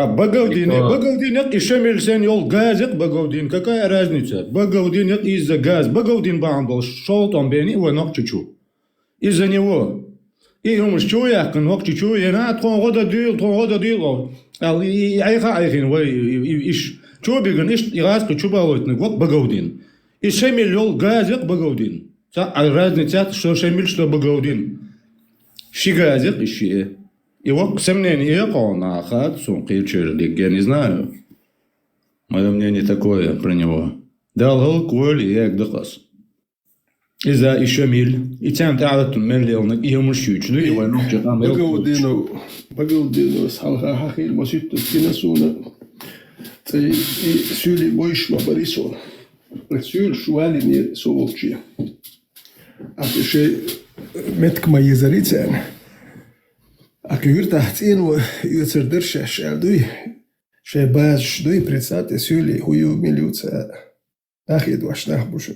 Багаудин и Шамильсен йол газик Багаудин. Какая разница? Багаудин из-за газ. Багаудин бамбл шел там бени его ног чучу. Из-за него. И ему что я ног чучу. Я на тон года дил. И айхин вы иш что беган иш и раз чучу балотный. Вот Багаудин. И Шамиль йол газик Багаудин. А разница что Шамиль что Багаудин. Ши газик ищи. Его сомнение он ахат, сумки чердик, я не знаю. Мое мнение такое про него. Дал коль и эгдахас. Из-за еще миль. И тем таатун мерлил и ему щучну, и войну там. Багаудину салха хахил маситу кинасуна. И сюли бойшма барисон. Сюль шуали не соволчи. А еще меткма езарицен. Ако юртахт ину юцер дършаш елдуй, ше баш дуй предсате сюли хую милюца дахид вашнах бушуш.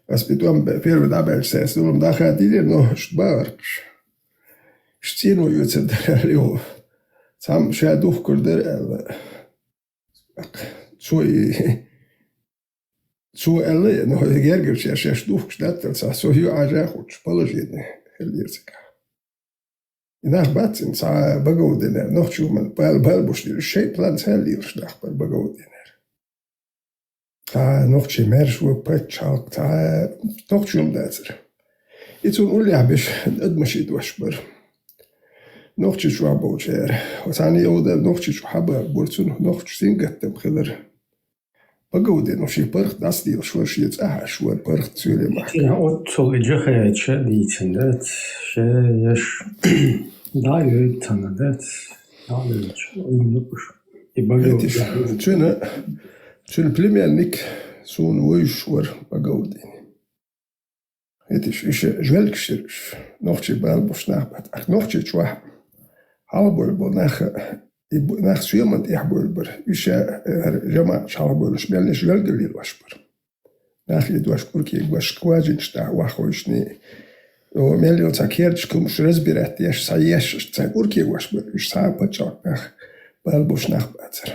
Воспитуам первый дабель сес, дулам дахат идер, но шбарч. Штину юцер дърлю. Сам ше дух курдер ел. Цу еле, но гергер ше дух штаттел са, со ю ажахуч, положидне елдирцека. Nach Batzen sah Bagodiner noch schon mal Balbusch Shape Plans Hell nach Bagodiner. Da noch schon mehr schon Patchak da noch schon das. Jetzt un Uli habe ich admashid washbar. Noch schon Abucher. Was ani oder noch schon habe Bursun noch singet dem Khiller. Bagodiner noch schon Park das die schon jetzt schon Park zu machen. Ja, und so ich die sind das Da je tanıdık, da uyumludur. Tjön plemiennik son uyuşur Bagodin. Het is jwelksters, nog je balbos nabat, ach nog je twa. Halbol nach zuiemand ihbolber, jama halbol smel is jwelgelil wasper. Nach je dwaskurki was kwajin sta wachoishni. Мелио цакерчкум шрезбират яш саеш цакурки вашбер иш сапачак нах балбуш нах бацер.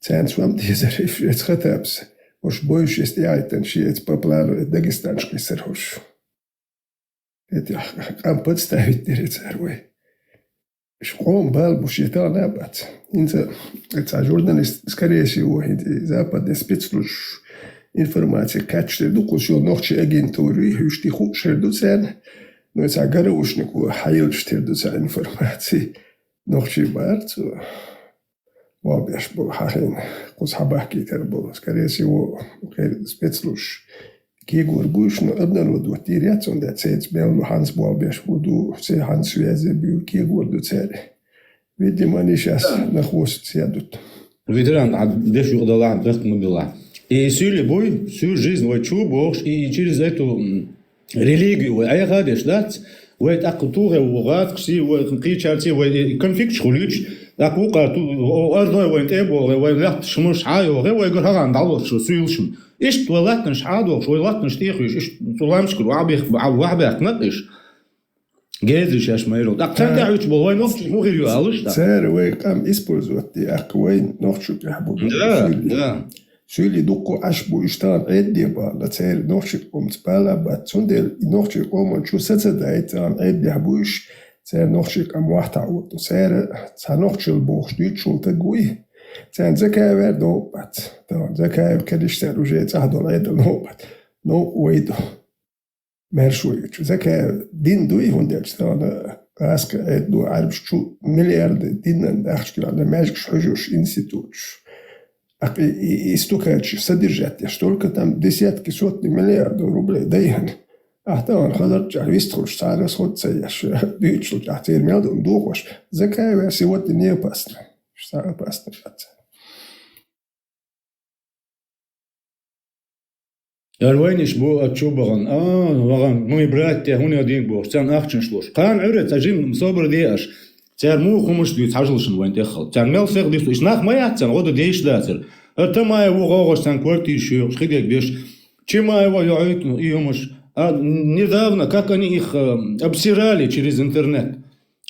Цен свам дизер иш хатапс. Ош бойш есть яйтен шиец популярный дагестанский серхош. Это кам подставить дирецервой. Шком балбуш это набат. Инца это журналист скорее всего западный спецслужб информация качество дукусил ночи агентуры хушти хушердуцен но это гарушнику хайлштирдуца информации ночи барцу вобяш был хахин кусхабахки тербол скорее всего спецслужб кегур гушно обнародовал тиряцон да цец бел ханс вобяш буду все ханс связи бил кегур дуцер видимо они сейчас на хвост сядут. Ветеран, а где же удала мобила? И сюли бой, всю жизнь войчу Бог, и через эту религию, а я гадишь, да? ويت أكو توه وغات كسي وقيتش هالتي وكونفليكت شغليش أكو قاتو أرضه وين تابو وين لا شمش عايو غير ويقول هذا ندعوه شو سويلشم إيش تولاتنش عادو شو ولاتنش تيخيش إيش تولامش كل وعبيخ نقش جاهزش يا شميرو أقتنع تعيش بوين نقش مو غير يعالش سعر وين كم إسبوزوت دي أكوين نقش يحبوا لا Suli duku ashbu ishtan eddi ba la tsair nochik spala ba tsundel nochik man chu satsadait an eddi habush tsair nochik am wahta ut tsair tsa nochil buch stütschul tagui tsair zaka ver do bat da zaka kedish tsair uje tsahdol eddo no bat no weido mershwich zaka din dui hundel stan aska eddo arbschu milliard dinan dakhshkil ala majk shujush institut И столько содержать, столько там десятки, сотни миллиардов рублей даем. А там хазар вистхуш, сарас ходца, дючл, а теперь мелдом духош. Закая сегодня не опасно. Что опасно? الوينش بو اتشوبغن وغن مي برات هوني دين بو تان اخشن شلوش قان عرت اجيم مصبر دياش تار مو خمش دي تحجلشن وين تخل تار مل سيغ دي اش ناخ ما ياتن غود ديش داتر это ما его غوغش тан квартир ещё шхидек беш чема его яют юмш недавно как они их обсирали через интернет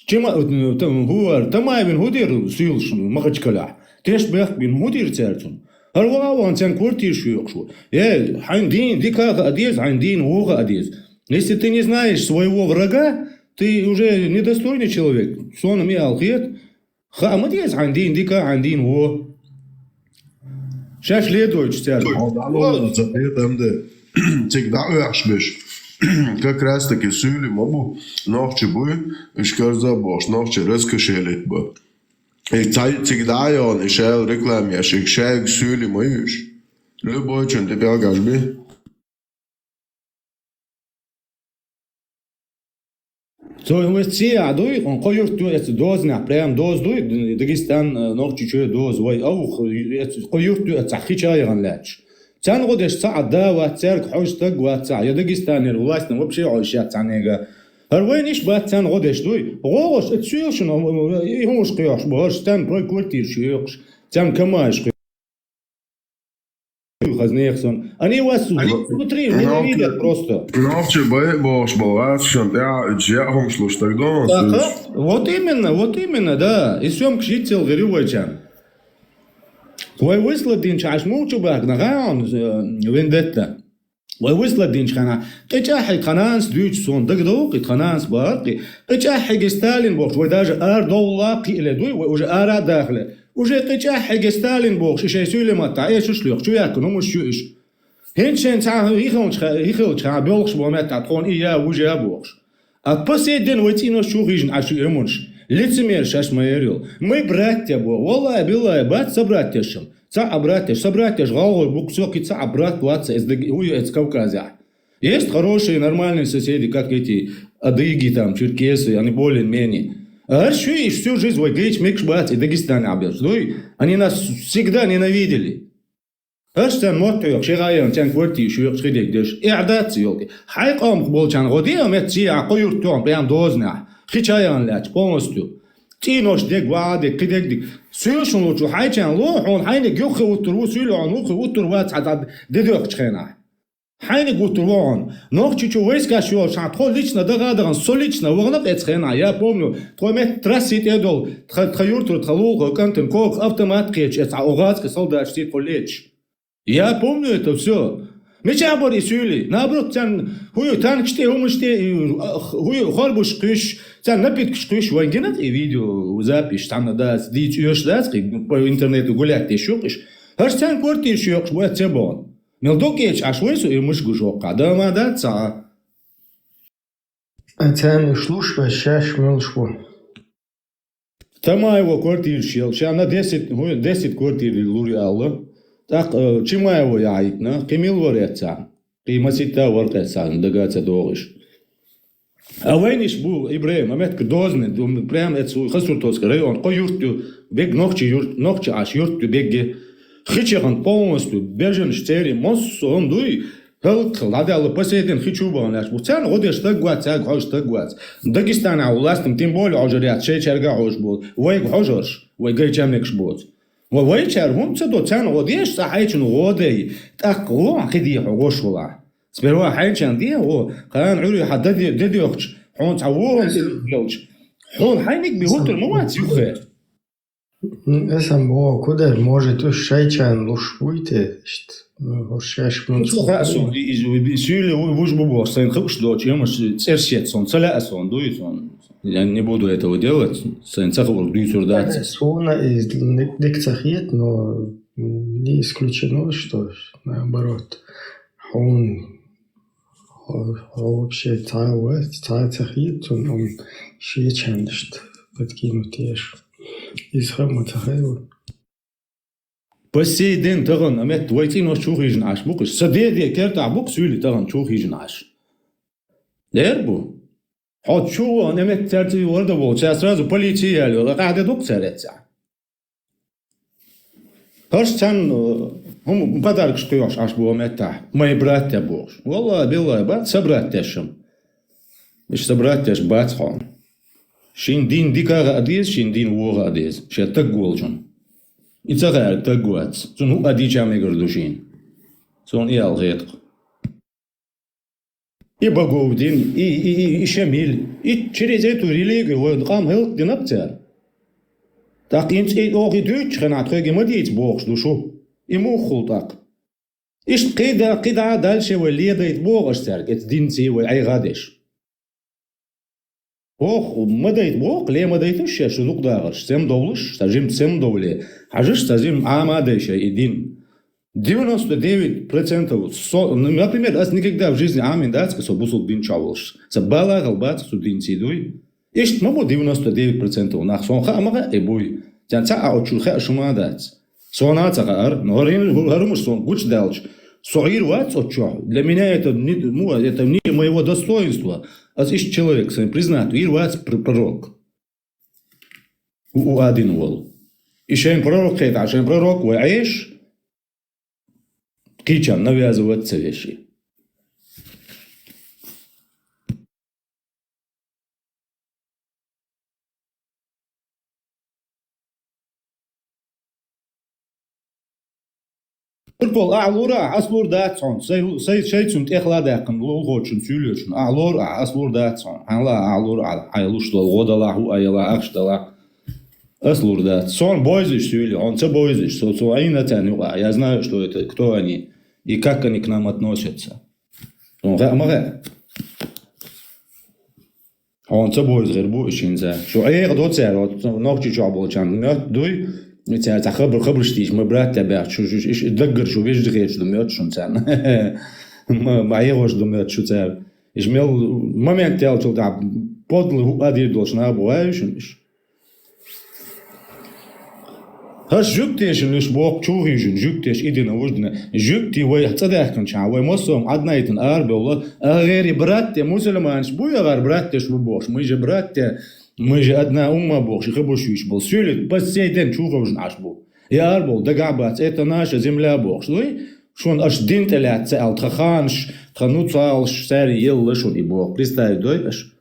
Чема هو تماين هودير سيلشن مخجكلا تيش بيخ بين هودير تيرتون هروا وان كورتير شو يا حين دين ديكا أديز عين دين وغا أديز если ты не знаешь своего врага ты уже недостойный человек сон ми алхет خامديز عين دين ديكا عين دين هو شاش ледуешь тяжело Алло, запретам да. Всегда уяшбеш. Как раз таки сюли мобу ночи бу, шкарза бош, ночи раскошелит бу. И всегда он и шел рекламе, шик шег сюли моюш. Любой чем ты белгаш би. So investiert durch und koyurt du jetzt Dosen nach Prem Dos durch Dagestan noch чуть-чуть доз вай auch jetzt koyurt du تحكي شايران لاش كان غدش ساعة داوة تسرق حوش تقوى ساعة يا داغستان الولاية وبشي عايشات عنيقة هروين إيش بات كان غدش دوي غوش تسوي شنو هوش قياش بهرش تان بروي كورتير شيوخش تان كماش خزنيخسون أنا واسو внутри меня видят просто Ночи бош балашан, я джахом шлуш тогда. Вот именно, да. И сём кшител горювачан. Твой высладин чаш мучу бак нагаон вендетта. Твой высладин чхана. Кычахи кананс дюч сон дагдоки кананс баки. Кычахи Сталин бок. Твой даже ардоллаки или дуй уже ара дахле. Уже кычахи Сталин бок. Шишай сюлемата. Я шушлёх. Чуяк, ну муж шуиш. هنشن تاع يخلش تاع بيلخش بومات تاع تكون إياه وجه بوخش. أبسيدن وتينو شو خيجن عشو يمونش. لتسمير شاش ما يريل. ما براتي بو والله بالله بات صبراتيشم. تاع صبراتيش غاول буксоки تاع брат ватса из из Кавказа. Есть хорошие нормальные соседи, как эти адыги там, черкесы, они более-менее. А что и всю жизнь войгрич мекшбат и Дагестан абьёс. Они нас всегда ненавидели. هرشتن موتو شغايان تان كورتي شو خديك دش إعداد سيوكي حيقام قبول كان غوديا متسي عقير توم بيان دوزنا خيشايان لاتش بونستو تينوش ديك وعدك كديك ديك سيوشن لوشو حيشان لوحون حينك يوخي وترو سيلو عن وخي وترو واتس عدد ديدوك تخينا حينك وتروان نوخ чичу войска шо шатхо лично дагадаган солично вогнап эцхена я помню твой трасит эдол тхаюрту тхалуга кантен кок автомат кеч эц аугацка солдат штит полеч. Я помню это все. Меча бори сюли. Наоборот, тян хую танкште, хую хорбуш кыш, тян напит кыш вангенат и видео запись там да дич ёшдас, по интернету гулять ты шукиш. Аж тян квартир шукиш, вот цебон. Мелдокеч ашвойсу и мышгу жока. Да мадаца. أنت شلوش بشاش ملشبو. Тама его квартир шел. Ща на 10 квартир лури алла. Так, чима его яйтна, кемил ворятся, кимасита воркаться, дагаться догиш. А войниш бу Ибраим, амет кдозны, прям это хасуртовский район, ко юртю, бег ногчи аж юртю беги, хичехан полностью, бежен штери, моссон дуй, ладал посередин хичуба он аж, буцан годеш тагвац, хош тагвац. Дагестан властным тем более ожрят, шечерга хош был, войг хожорш, войгай чамнекш будет. وويشر هم تصدق كان وديش صحيح إنه ودي تأقوى خدي حوش ولا سبروا حين كان دي هو كان عري حد دي يخش حون تعوهم يلش حون حينك بيهوت المواد يخير Esam bo kuder može tu šajčan lušvujte, hošjaš منصو خاصو يسيل وش ببوخ سين خوش دوت يومش تسرشيت صون سلا صون دويتون يعني не буду этого делать сين цахвор дуйсур дать Суна из дикцахет, но не исключено, что наоборот. Он вообще цахет, он шайчан, что подкинут ешь. Из хама цахет. по сей день таган амет вайтино чухижн аш букш садеде керта бук сюли таган чухижн аш лербу حد شو أنا مترتي ورده بول شاس полиция لو قاعدة دكتور تسع هرشتن هم بدرك شقيوش عش بو متى ما يبرات تبوش والله بالله بات سبرات تشم مش سبرات تش بات خان شين دين ديكا أديز شين دين ووغ أديز شيء تقول جن يتغير تقوات زون هو أدي جامع قردوشين زون إيه الغيط и Багаудин, и Шамиль, и через эту религию он кам хелк динапцер. Так инц и ох и дюч ханат хэги мадиц богш душу. И мухул так. Иш кида дальше вы ледает богш церк, это динцы вы айгадеш. Ох, мадает бог, ле мадает ушя, что лук дагаш, сем довлыш, сажим сем довле, ажиш сажим амадеша и дин. 99%, например, аз никогда в жизни амин дацка со бусул дин чавлш. Са балагал бац су дин сидуй. Ишт мабу 99% нах сон хамага эбуй. Тянца аучулха шума дац. Сонаца гар, норин харумш сон гуч далч. Соир вац очо. Для меня это не моего достоинства. Аз ишт человек, сам признат, ир вац пророк. У один вол. Ишен пророк хет, ашен пророк, вы аеш, кичам навязываться вещи. Пол аалура аслур датсон сей шейцун техладакын лолгочун сүйлөчүн аалура аслур датсон ала аалура айлуштол годалаху айла акштала аслур датсон бойзиш сүйлө онца бойзиш со айнатан я знаю что это кто они и как они к нам относятся. Он собой зрбу ищинза. Что доцер, ногчи чаболчан, дуй, это хабрштиш, мы брат тебя, иш даггер, что вещь дгеч думает, что цен. Моего ж думает, что цен. Иш мел момент тел, что да, подлый один должна бываешь. Хаш жуктеш лиш бок чугижин жуктеш идина вождина жукти вай цадахкан ча вай мосом однайтын арбелла агери братте мусульманш буягар браттеш богш мы же братте мы же одна умма богш хабушвиш был сюлет по сей день чугожин аш был я арбол дагабац это наша земля богш ну шон аш динтелят цал траханш тхануцалш сари ел шон и бог представь дойш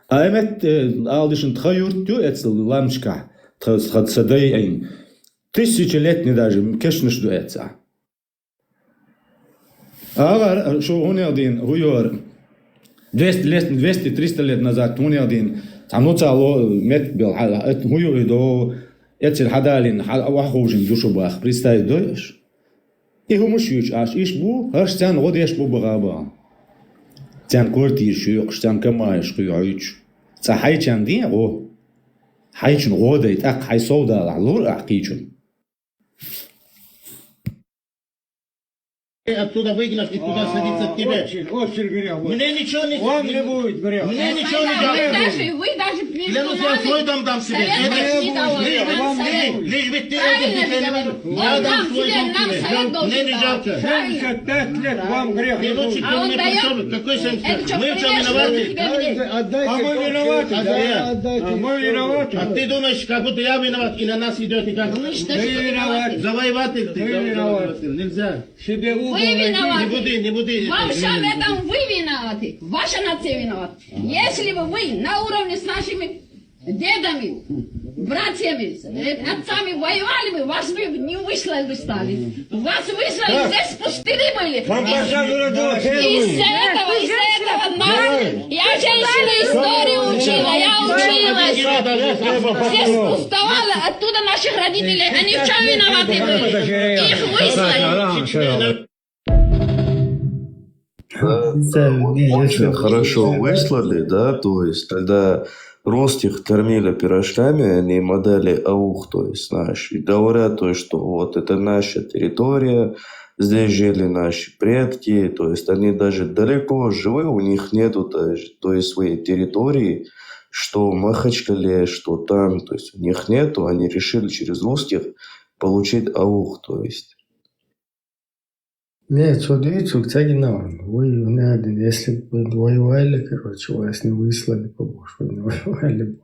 а эмет алдишин тхаюрт тю эцл ламшка тхадсадай айн тысячелетний даже, конечно, что это. А что он один, хуёр, 200-300 лет назад, он один, там нуцало мет был, это хуёр до, это хадалин, вахужин душубах, представь, доешь? И хумушьюч, аж ишбу, аж тян год ешбу багаба. Тян квартир шуёк, тян камаеш хуёйч. Цахайчан дин, о, хайчун годает, ак хайсоуда, лур акичун. Оттуда выгнать и туда садиться к тебе. Очень грязно. Мне ничего не... Вам не будет грязно. Мне ничего не делает. Вы даже Клянусь, я свой дом дам себе. Лишь ведь ты это не я дам свой дом тебе. Мне не жалко. 75 лет вам грех Ты не лучше будет. ко мне пришел. Какой 75? Мы в чем виноваты? А мы виноваты. А Мы виноваты. А ты думаешь, как будто я виноват, и на нас идет и как? Вы виноваты. Завоеватель ты. Вы виноваты. Нельзя. Себе угол Вы найди. виноваты. Не буди. Во всем этом вы виноваты. Ваша нация виновата. Если бы вы на уровне с нашими дедами, братьями, отцами воевали бы, вас бы не выслали бы стали. Вас выслали, здесь пустыри были. Вам пожалуйста, Из-за этого нам... Я женщина историю учила, я училась. Здесь пустовало, оттуда наших родителей, они в чем виноваты были? Их выслали. Очень хорошо выслали, да, то есть тогда ростих кормили пирожками, они им отдали аух, то есть знаешь, и говорят, то есть, что вот это наша территория, здесь жили наши предки, то есть они даже далеко живы, у них нету то есть своей территории, что в Махачкале, что там, то есть у них нету, они решили через русских получить аух, то есть. Нет, что дивіться, це генерально. Ви не один. Если бы воевали, короче, вас не выслали, побольше, вы не воевали.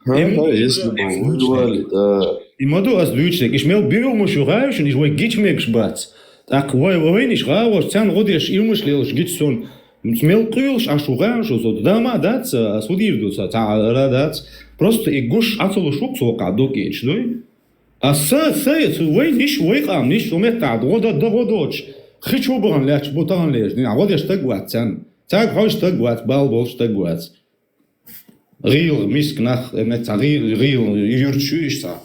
Да, если бы воевали, да. И моду аз дючек, иш мел бил мушугаешен, иш вой гичмекш бац. Так вой ниш гаwas, цян годеш илмышлелш гитсон. Смел кылш, ашугаеш, зод дама дац, судирдуса, дац. Просто и гуш ацолушук сока докеч, дой. А вой ниш умет та, годоч. Хичу бган ляч бутан леш, не, а вот я штаг ватцан. Так хош так гвац, бал болш так гвац. Рил миск нах мета рил юрчуишса.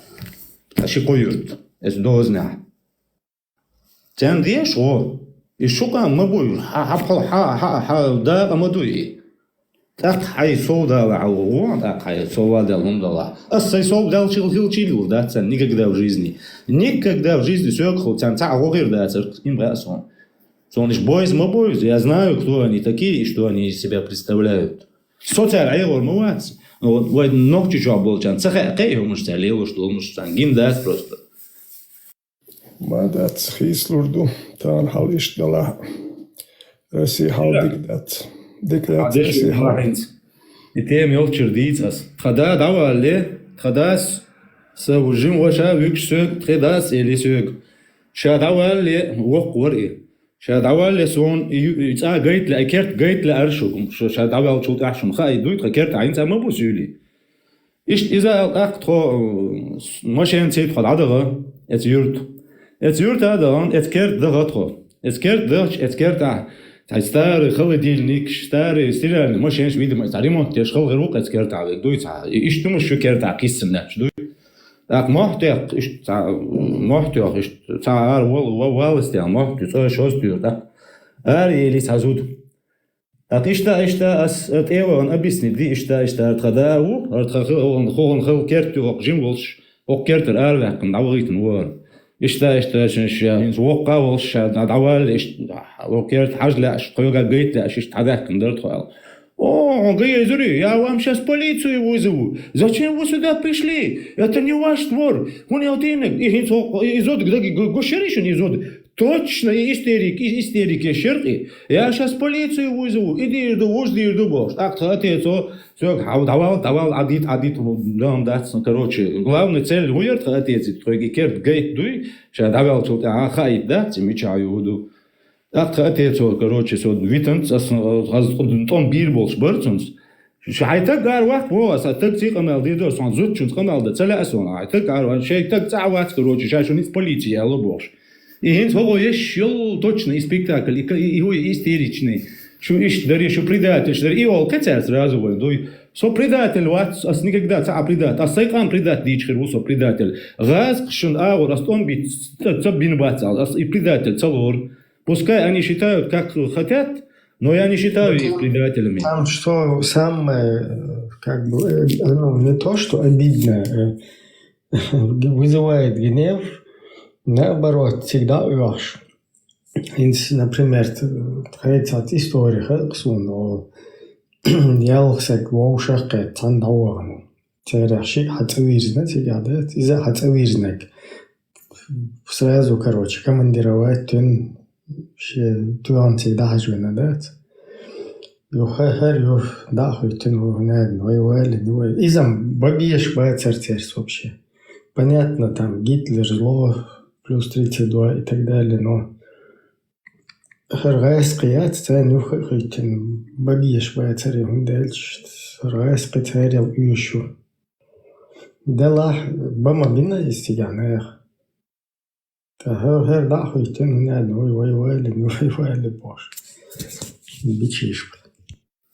Аши коюрт. Es дозна. Тян деш о. И шука мабуй ха да амадуи. Так хай сода вау, так хай сода лундала. Ассай соб дал чил да цен никогда в жизни. Никогда в жизни сёкху цан цагогир да цер им брасон. Сониш бойз мабойз, я знаю, кто они такие и что они из себя представляют. Социал айгор муац. Вот вой ногчу чё болчан. Цеха кайо муштя лело что муштан гин дас просто. Мадат хислурду тан халиш дала. Россия халдигдат. Декларация халдигдат. И тем ёлчер дицас. Хада давале, хадас савужим воша вюксөк, хадас или сөк. Ша давале вок вори. Ша давале сон ица гайтле акерт гайтле аршугум. Ша давал чут ахшум хай дуйт акерт айнца мабусюли. Ишт иза ахтро машен цейт хададага эт юрт. Et juurt dan, et kert de gatro. Et kert dach, et kert a. Het stare холодильник, stare стиральный машин, видимо, ремонт, я шел рук, et kert a. Дуй та. И что мы еще kert a киссен наш, дуй. Так мохтер, мохтер, та валстя, мохтер, то шостер, так. Или сазуд. Так ишта ас от эван объяснит, ди ишта артхадау, артхахон хол керту, жим волш, кертер арвакн, давгитн вор. اشتا شن وقع والش دعوال وكيرت حاجة قيوجا جيت اشيش تعدك ندرت خال о гейзери я вам сейчас полицию вызову зачем вы сюда пришли это не ваш двор он не один изод гошеришен изод точно истерики шерки я сейчас полицию вызову иди до бош так то все давал адит дом дать короче главная цель уерт отец твой керт гейт дуй сейчас давал что хай да замечаю буду так отец короче со витанц том бир болш бертунс شايتك قار وقت هو أصدق تيجي قمال ديدور صان زود شون قمال ده تلا أسون عايتك قار شايتك تعوات كروجي شايشون إس полиция الله بوش إيه هو يشيل точно и спектакль и его истеричный شو إيش دري شو предатель что и ол كتير сразу вот дой со предатель вот ас никогда та предатель ас сайкан предатель дичхер усо предатель газ шун аур ас он бит цабин бацал ас и предатель целор пускай они считают как хотят. Но я не считаю их предателями. Там что самое, как бы, ну, не то, что обидно, вызывает гнев, наоборот, всегда аж. Например, хотя история, но ялсек воушек тандауану. Теряши хацавирзна тебя, да? Из-за хацавирзнак. Сразу, короче, командировать тен туан всегда хажвена, да? Юхахар юх дахуйтен вогнен, воевали. Изам бабьеш царь вообще. Понятно, там Гитлер, зло, плюс 32 и так далее, но харгайският царь юхахуйтен бабьеш царь хундельч, харгайский царь юшу. Дела бама бина истиганех. Her dag uit en воевали бош. Бичиш.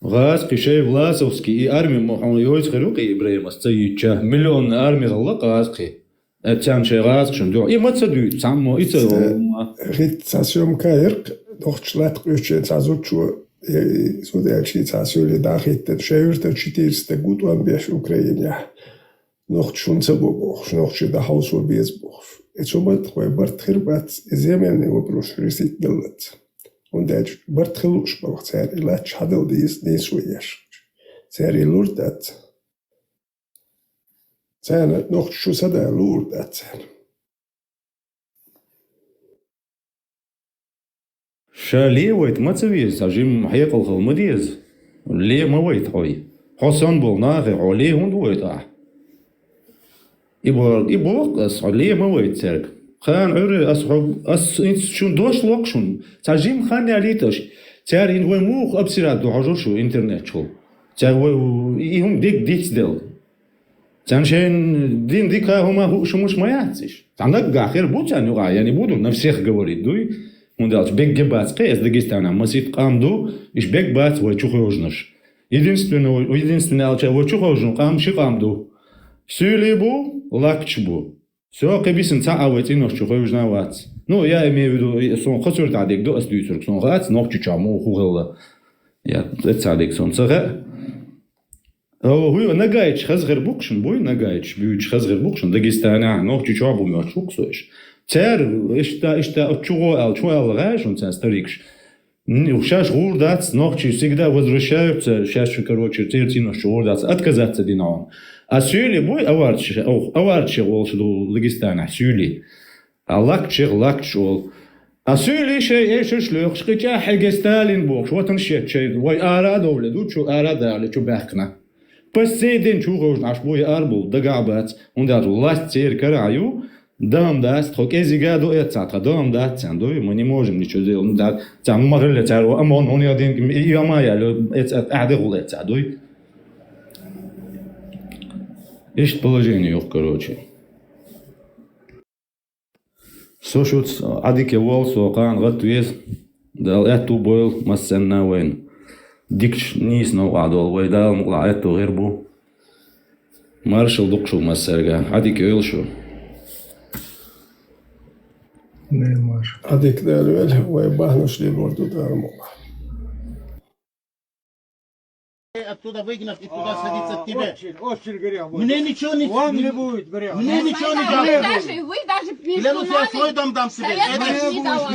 Газ кишей Власовский и армия Мухаммадович Харуки Ибраима стоит миллион армии Allah газки. Это шей газ шундо. И мацаду само и цело. Рит сасьом каирк дохчлат куче сазучу судячи сасьоли дахит шеюрт читирсте гутван беш Украине. Noch schon zu boch, noch schon da Haus wo bis boch. Et so mal zwei Bartkhirbat, zemen ne obros risit dalat. Und der Bartkhlush boch sehr lat hadel dies so yes. Sehr lurdat. Sehr noch schon sada lurdat. شاليويت ما تسويش عجيم حيق الخلمديز ليه ما ويت حوي حسن بولناغي عليه هندويت يبغى عليه ما ويت سرق خان عري أس شون دوش لوكشون تعجيم خان ياليتش تعر إن هو موخ أبصر دو حجر شو إنترنت شو تعر يهم ديك دل تعشان ديك هما شو مش ما يعطيش عندك آخر بوت يعني يعني بودو نفسيخ جواري دوي Он дал бег гебац, из Дагестана, массив камду, иш бег бац, вой чухожнаш. Единственное, алча, вой чухожну, кам шикамду. Сюлибу, лакчбу. Все, кабисен цаавать и нож чухожнавац. Ну, я имею в виду, сон хосур тадик до остуйцурк, сон хац, ног чучаму, хугелла. Я цадик сон цага. هو نجايش خزغر بوكشن بوي نجايش بيوش خزغر بوكشن داغستانا نوع تشابو ماشوك سويش تار اشتا تشوغو ال شو ال غاش он старикш وشاش غور дать ночи всегда возвращаются шаш короче тертино шор дать отказаться динон а сюли бой аварчи волш до Дагестана сюли лакч ол а сюли шей шлёх шкича حاجه ستالين بوكش وطن شي واي اراد ولدو شو اراد على شو بحقنا Посейден чухож наш бой арбул дагабац, он даже власть цер караю, дам даст, хок эзига до эцатра, дам даст, цандой, мы не можем ничего сделать, да, цам могли цару, амон, он один, и амая, эцат, адегул эцадой. Есть положение, короче. Сошут, адике волсу, кан, гатуез, дал эту бойл, массенна войн. ديكش نيس نو عدول ويدا مقلعات غيربو مارشل دقشو مسرقة عاديك يلشو Ne var. Adik dervel ve bahnoşli bordu darmola. Оттуда выгнав и туда садиться к тебе. Очень горя. Мне ничего не... Вам не будет горя. Мне ничего не Вы жалко. даже между Клянусь, я свой нами... дом дам себе. Совет не давал.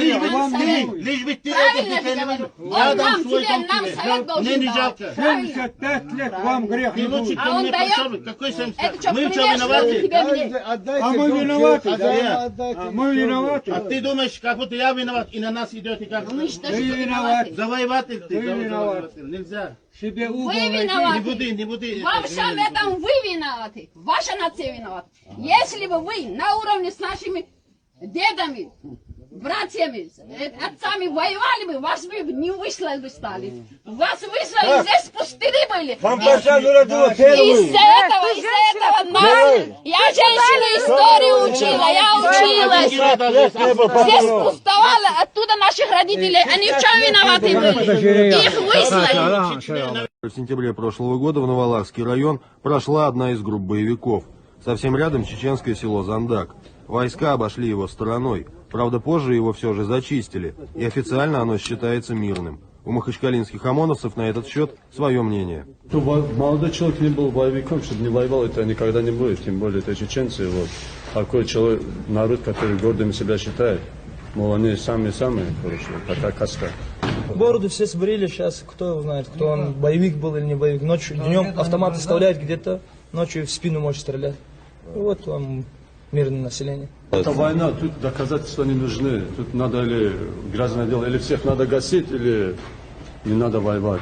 Лишь бы ты Правильно это же не говорю. Я Он дам нам свой тебе, дом нам тебе. совет должен Мне не дать. жалко. Правильно. 75 лет вам грех Ты не лучше будет. ко А он мне дает? пошел. Какой 75? Это что, Мы что, пример, что виноваты? тебе мне? А мы виноваты. да? А мы виноваты. А ты думаешь, как будто я виноват, и на нас идет, и как... Ну что ж Вы вы виноваты. виноваты? Завоеватель ты. Вы виноваты. Нельзя. Себе угол Вы найди. виноваты. Не буди. Во всем этом вы виноваты. Ваша нация виновата. Если бы вы на уровне с нашими дедами, братьями, отцами воевали бы, вас бы не выслали бы стали. Вас выслали, здесь пустыри были. Вам пощаду родила Из-за этого нам, я женщина историю учила, я училась. Здесь пустовало, оттуда наших родителей, они в чем виноваты были? Их выслали. В сентябре прошлого года в Новоларский район прошла одна из групп боевиков. Совсем рядом чеченское село Зандак. Войска обошли его стороной. Правда, позже его все же зачистили, и официально оно считается мирным. У махачкалинских ОМОНовцев на этот счет свое мнение. Молодой человек не был боевиком, чтобы не воевал, это никогда не будет. Тем более это чеченцы. Вот. Такой человек, народ, который гордым себя считает. Мол, они самые-самые, короче, такая каста. Бороду все сбрили, сейчас кто его знает, кто он, боевик был или не боевик. Ночью, днем автомат оставляет где-то, ночью в спину может стрелять. И вот вам мирное население. Это война, тут доказательства не нужны. Тут надо или грязное дело, или всех надо гасить, или не надо воевать.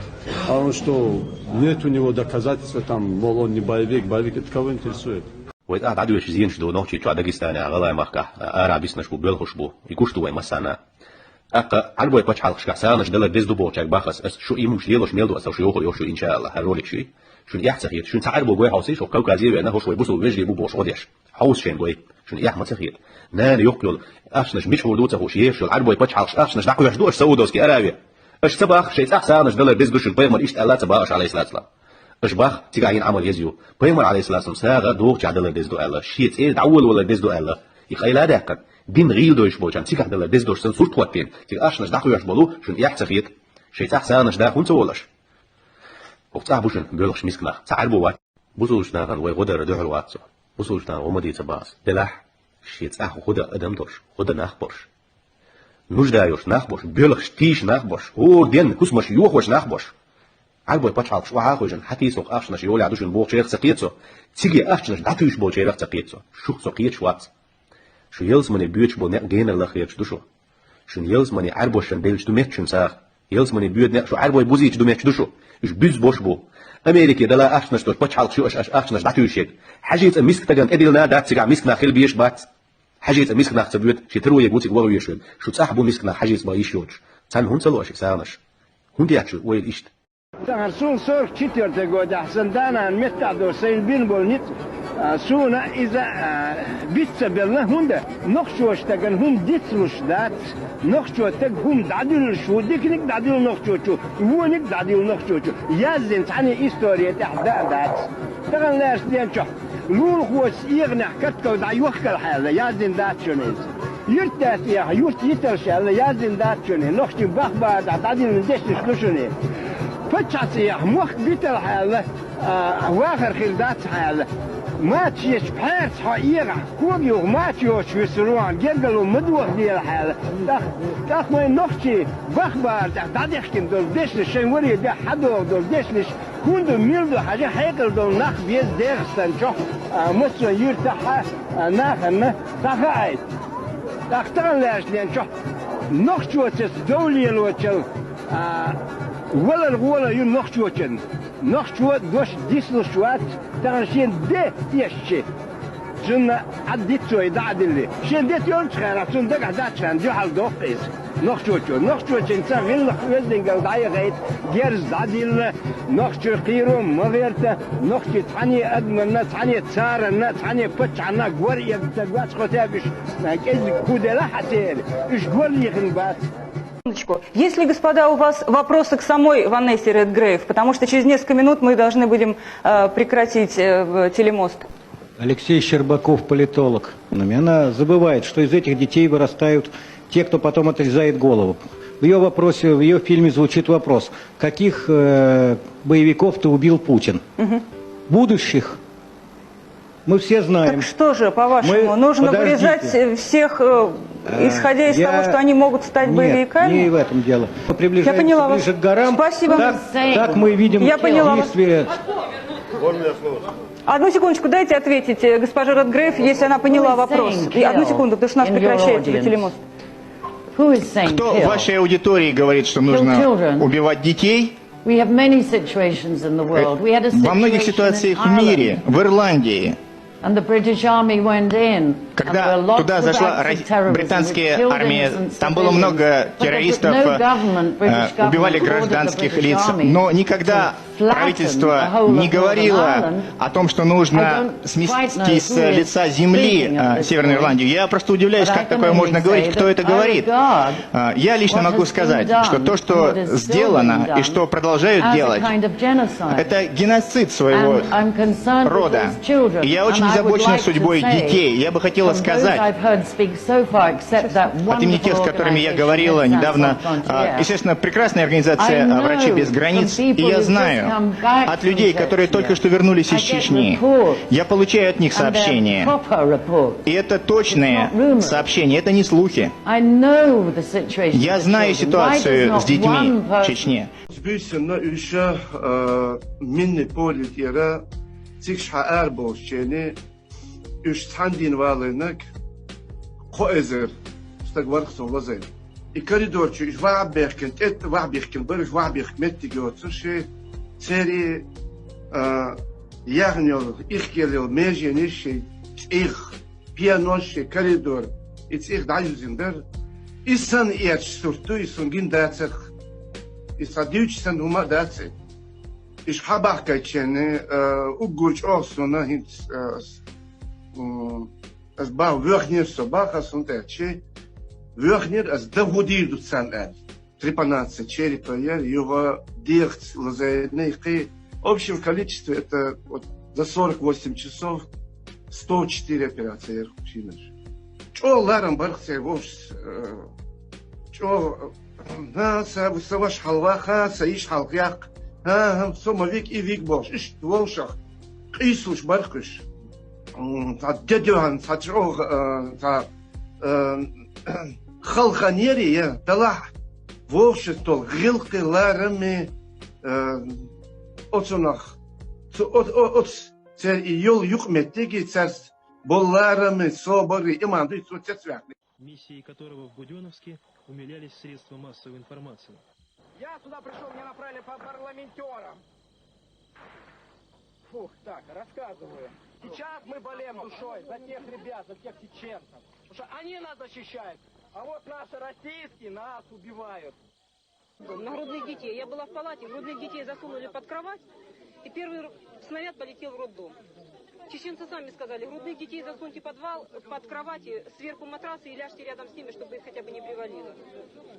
А он что, нет у него доказательства, там, мол, он не боевик, боевик, это кого интересует? وقعد عدو يشزين شدو نوشي تشوا داغستان غلا مخكا ارا بيسنش بو بلخش بو يكوشتو وي مسانا اق عربو يبچ حلقش كاسانش دل دز دبو چاك باخس اس شو يمش يلوش ميلدو اسو شو يوشو ان شاء الله هرولك شي شو يحتخيت شو تعربو جوي حوسي شو كوكازي انا هو شوي بوسو ويجي بو بوش وديش حوس شين جوي شو يحمد تخيت نال يقول اشنش مش ولدو تخو شي شو العربو يبچ حلقش اشنش داكو يشدوش سودوسكي ارابي اش صباح شي احسانش دل دز دوش البيمر ايش الله تبارك عليه الصلاه اشباخ تيجاين عمل يزيو بيمر عليه الصلاه والسلام ساغا دوغ جادل دزدو الله شيت ايه داول ولا دزدو الله يخيلا داك دين غيل دوش بوجان تيجاين دزدو سن سوت توتين تيج اشنش داخو يش بولو شن يحتخيت شي تحسانش داخ ونت ولش وقتها بوشن بيلخش مسكنا تعربو وات بوزوش ناغن وي غدر دوح الواتس بوزوش نا ومدي تباس دلاح شيت اخو خدا ادم دوش خدا ناخبرش نوش دايوش ناخبرش بيلخش تيش ناخبرش هو دين كسمش يوخوش ناخبرش عربو يبطل شو عاخوجن حتى يسوق أفشنش يولي عدوشن بوق شيخ سقيتسو تيجي أفشنش داتوش بوق شيخ سقيتسو شو سقيت شوات شو يلز مني بيوتش بو نق جينر لخيرش دوشو شو يلز مني عربوشن بيلش دوميتشن ساخ يلز مني بيوت نق شو عربو يبوزيش دوميتش دوشو إيش بيز بوش بو أمريكا دلا أفشنش دوش بطل شو أش أفشنش داتوش شيخ حاجة مسك تجن إديلنا دات سجع مسكنا خيل بيش بات حاجة مسكنا تبيوت شي تروي يقولك وهو يشون شو تصاحبو مسكنا حاجة بايشوج تان هون سلوش سانش هون دياتشو ويل إيشت سون 44 год Ахсандана меттадор сейлбин болнит суна иза битса белна хунда нохшоштаган хун дитслушдат نخشوا تقوم دادل شو ديكنك دادل نخشوا شو ونك دادل نخشوا شو يازن تعني إستورية تحدى دات تغن لاش دين شو لول خوش يغنح كتكو دا يوخل حالة يازن دات شونيز يرتات يا يوت يترش على يازن دات شوني نخشي بخبار دادل من دشتش لشوني فتشات يا موخ بيتر حالة واخر خلدات حالة ما تشيش بحيرت حقيقة كوبيو ما تشيش في سروان جرقلوا مدوخ دي الحالة تاخ وين نخشي بخبار تعديخ كن دول ديشلش شين وري دي حدو دول ديشلش كون دول ميلدو حاجة حيقل دول ناخ بيز ديغستان شو مصر يرتاح ناخن تاخايد تاخ تغلاش لين شو نخشو تس دولي الوچل ولا الغولا يون نخشوتن نخشوت دوش ديسلو شوات تغنشين دي يشي جن عديت سوي دعدلي شين ديت يون تخيرا سون دقع داتشان جو حال دوقيس نخشوتن تغيل وزن قلدعي غيت جيرز دعدل نخشو قيرو مغيرتا نخشو تحني أدمنا تحني تسارنا تحني فتشعنا قوريا بتقوات خطابش كيز كودلا حتير إش قوريا خنبات. Есть ли, господа, у вас вопросы к самой Ванессе Редгрейв? Потому что через несколько минут мы должны будем прекратить телемост. Алексей Щербаков, политолог. Она забывает, что из этих детей вырастают те, кто потом отрезает голову. В ее вопросе, в ее фильме звучит вопрос: каких боевиков ты убил Путин? Будущих? Мы все знаем. Так что же, по-вашему, нужно вырезать всех, исходя из того, что они могут стать боевиками? Нет, не в этом дело. Мы приближаемся ближе к горам. Спасибо. Так мы видим действия. Одну секундочку, дайте ответить госпоже Редгрейв, если она поняла вопрос. Одну секунду, потому что у нас прекращается телемост. Кто в вашей аудитории говорит, что нужно убивать детей? Во многих ситуациях в мире, в Ирландии, когда туда зашла британская армия, там было много террористов, убивали гражданских лиц, но никогда правительство не говорило о том, что нужно смести с лица земли Северную Ирландию. Я просто удивляюсь, как такое можно говорить, кто это говорит. Я лично могу сказать, что то, что сделано и что продолжают делать, это геноцид своего рода. И я очень озабочена судьбой детей. Я бы хотела сказать от имени тех, с которыми я говорила недавно, естественно, прекрасная организация «Врачи без границ», и я знаю от людей, которые только что вернулись из Чечни, я получаю от них сообщения. И это точные сообщения, это не слухи. Я знаю ситуацию с детьми в Чечне. سري يغنيل إخكيل ميجينيشي إخ بيانوشي كاريدور إخ دايو زندر إسان إيش سورتو إسان جين داتسخ إسان ديوش سان هما داتسخ إيش حباح كايتشيني أقولش أوسونا هنت أز باو ويخنير صباح أسون تاتشي ويخنير أز دهودير دوتسان آد 13 черепа, его дихт, лазайнейки. В общем количестве это вот за 48 часов 104 операции. Чё ларам бархсе вовс, чё на саваш халваха, саиш халкяк, сома вик и вик бош, иш волшах, исуш бархыш. Та дедюан, та чё, та халханерия, далах. Волшебство, грилки, ларами, отцунах, от царь Иол Юхметтиги, царь Болларами, Соборы, Иманды, Цвятли. Миссии которого в Буденновске умилялись средства массовой информации. Я сюда пришел, меня направили по парламентерам. Фух, так, рассказываю. Сейчас мы болеем душой за тех ребят, за тех чеченцев. Потому что они нас защищают. А вот наши российские нас убивают. На грудных детей. Я была в палате, грудных детей засунули под кровать, и первый снаряд полетел в роддом. чеченцы сами сказали, грудных детей засуньте под кровати, сверху матрасы и ляжьте рядом с ними, чтобы их хотя бы не привалило.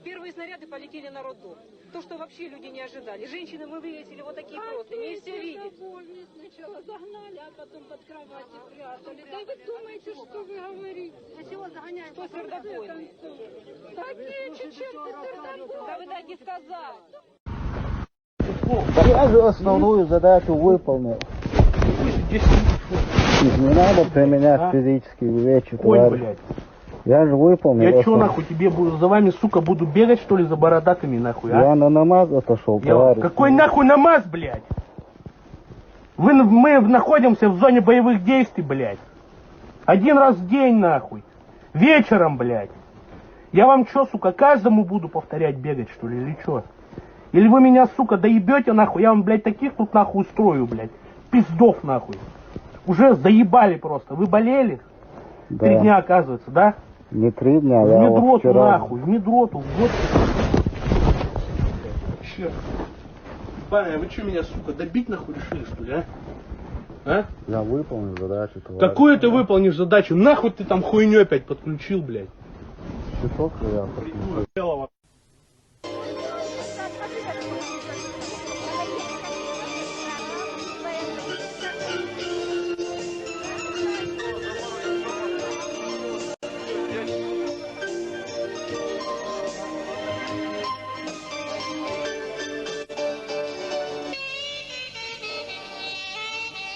Первые снаряды полетели на роддом. То, что вообще люди не ожидали. Женщины мы вывесили вот такие просто, не все видят. Сначала загнали, а потом под кровати прятали. Да вы думаете, что вы говорите? А чего загоняем? Что сердобойные? Такие чеченцы сердобойные. Да вы дайте сказать. Я же основную задачу выполнил. Не надо применять физические вещи, товарищ. Я же выполнил. Я что нахуй тебе буду, за вами, сука, буду бегать, что ли, за бородатыми, нахуй, а? Я на намаз отошел, товарищ. Какой нахуй намаз, блядь? Мы находимся в зоне боевых действий, блядь. Один раз в день, нахуй. Вечером, блядь. Я вам что, сука, каждому буду повторять бегать, что ли, или что? Или вы меня, сука, доебете, нахуй? Я вам, блядь, таких тут, нахуй, устрою, блядь. Пиздов, нахуй. Уже заебали просто. Вы болели? Да. 3 дня, оказывается, да? Не 3 дня, в я медроту, вот вчера... нахуй, в медроту, в госпиталь. Черт. Баня, вы что, меня, сука, добить, нахуй, решили, что ли, а? А? Я выполнил задачу, товарищ. Какую ты выполнишь задачу? Нахуй ты там хуйню опять подключил, блядь? Часов я подключил.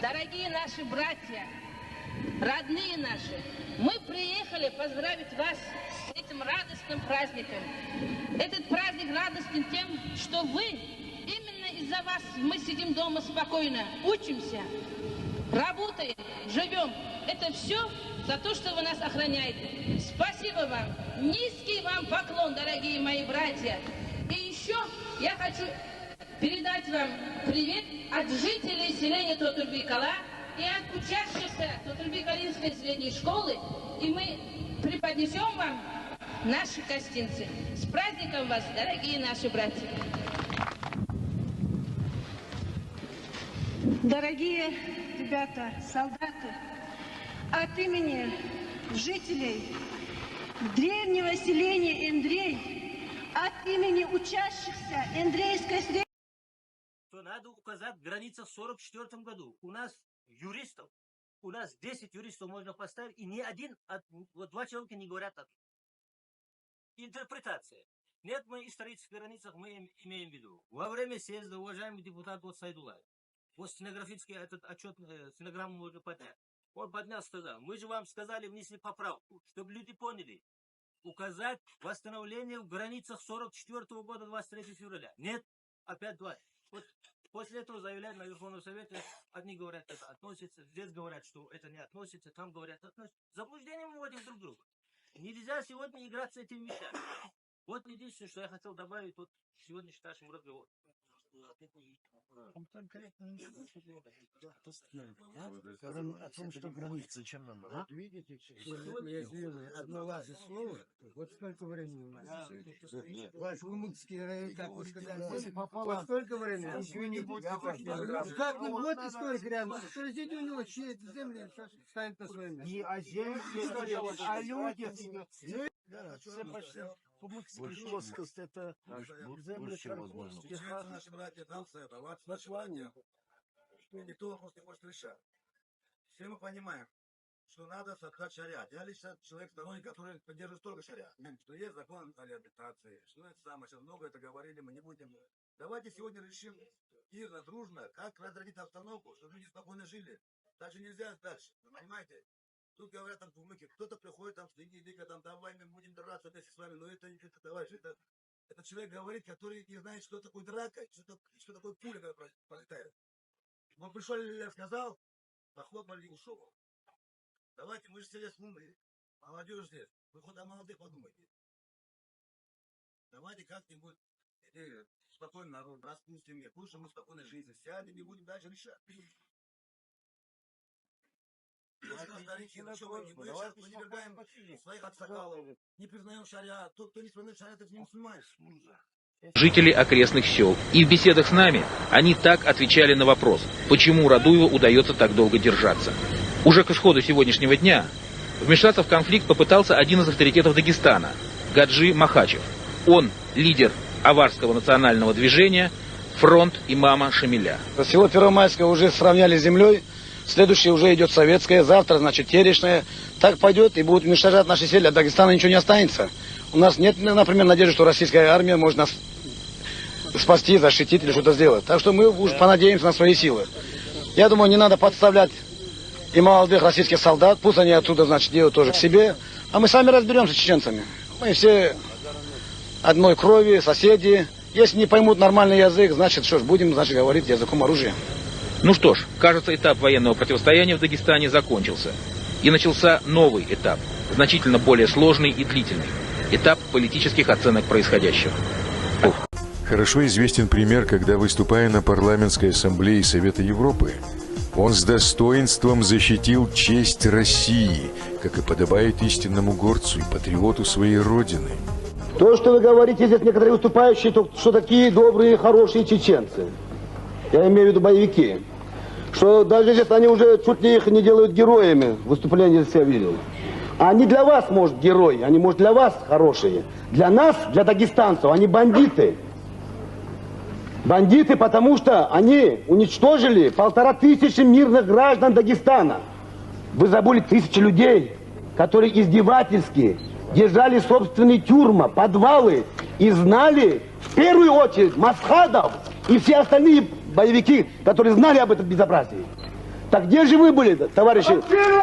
Дорогие наши братья, родные наши, мы приехали поздравить вас с этим радостным праздником. Этот праздник радостен тем, что вы, именно из-за вас мы сидим дома спокойно, учимся, работаем, живем. Это все за то, что вы нас охраняете. Спасибо вам. Низкий вам поклон, дорогие мои братья. И еще я хочу передать вам привет от жителей селения Тотурби-Кала и от учащихся Тотурби-Калинской средней школы. И мы преподнесем вам наши гостинцы. С праздником вас, дорогие наши братья! Дорогие ребята, солдаты, от имени жителей древнего селения Эндрей, от имени учащихся Эндрейской средней надо указать в границах в 1944 году. У нас юристов, у нас 10 юристов можно поставить, и ни один, вот 2 человека не говорят о интерпретации. Нет, мы исторических границах мы имеем в виду. Во время съезда, уважаемый депутат Сайдулаев, вот стенографический этот отчет, стенограмму можно поднять. Он поднял, сказал, мы же вам сказали, внесли поправку, чтобы люди поняли, указать восстановление в границах 1944 года 23 февраля. Нет, опять 2. Вот после этого заявляют на Верховном Совете, одни говорят, это относится, здесь говорят, что это не относится, там говорят, относится. Заблуждение мы вводим друг друга. Нельзя сегодня играть с этими вещами. Вот единственное, что я хотел добавить вот сегодняшнему нашему разговору. О том, что граница, чем нам, да? Видите, если одногласое слово, вот сколько времени у нас? Ваш Умыкский район, как вы сказали, вот сколько времени? Еще не будет. Как не будет историк рядом? Спросите у него, чьи это земли станет на своем месте. Не о земле, а люди. Це почти по-мексикански плоскость, это земли карпатские. Наши братья там с этого названия, что никто вопрос не может решать. Все мы понимаем, что надо соблюдать шариат. Я лично человек сторонник, который поддерживает только шариат. Что есть закон о реабилитации, что это самое, сейчас много это говорили, мы не будем. Давайте сегодня решим мирно, дружно, как разрядить обстановку, чтобы люди спокойно жили. Так же нельзя дальше, понимаете? Тут говорят там кумыки, кто-то приходит там, следи, там, давай мы будем драться вместе с вами, но это товарищ, это человек говорит, который не знает, что такое драка, что такое пуля, когда пролетает. Он пришел, я сказал, похлопали и ушел. Давайте, мы же здесь умные, молодежь здесь, вы хоть о молодых подумайте. Давайте как-нибудь спокойно народ распустим, и лучше мы спокойной жизни сядем и будем дальше решать. Не признаем шариат, тот, кто не признает шариат, это не мусульманин. Жители окрестных сел. И в беседах с нами они так отвечали на вопрос, почему Радуеву удается так долго держаться. Уже к исходу сегодняшнего дня вмешаться в конфликт попытался один из авторитетов Дагестана – Гаджи Махачев. Он лидер аварского национального движения «Фронт имама Шамиля». Село Первомайское уже сравняли с землей, следующее уже идет советское, завтра, значит, Терешное. Так пойдет и будут уничтожать наши села, от Дагестана ничего не останется. У нас нет, например, надежды, что российская армия может нас спасти, защитить или что-то сделать. Так что мы уж понадеемся на свои силы. Я думаю, не надо подставлять и молодых российских солдат, пусть они отсюда, значит, делают тоже к себе, а мы сами разберемся с чеченцами. Мы все одной крови, соседи. Если не поймут нормальный язык, значит, что ж, будем, значит, говорить языком оружия. Ну что ж, кажется, этап военного противостояния в Дагестане закончился. И начался новый этап, значительно более сложный и длительный. Этап политических оценок происходящего. Хорошо известен пример, когда, выступая на парламентской ассамблее Совета Европы, он с достоинством защитил честь России, как и подобает истинному горцу и патриоту своей родины. То, что вы говорите здесь, некоторые выступающие, что такие добрые, хорошие чеченцы. Я имею в виду боевики. Что даже здесь они уже чуть ли их не делают героями. Выступление здесь я видел. Они для вас, может, герои, они, может, для вас хорошие. Для нас, для дагестанцев, они бандиты. Бандиты, потому что они уничтожили 1500 мирных граждан Дагестана. Вы забыли 1000 людей, которые издевательски держали собственные тюрьмы, подвалы и знали в первую очередь Масхадов и все остальные боевики, которые знали об этом безобразии. Так где же вы были, товарищи,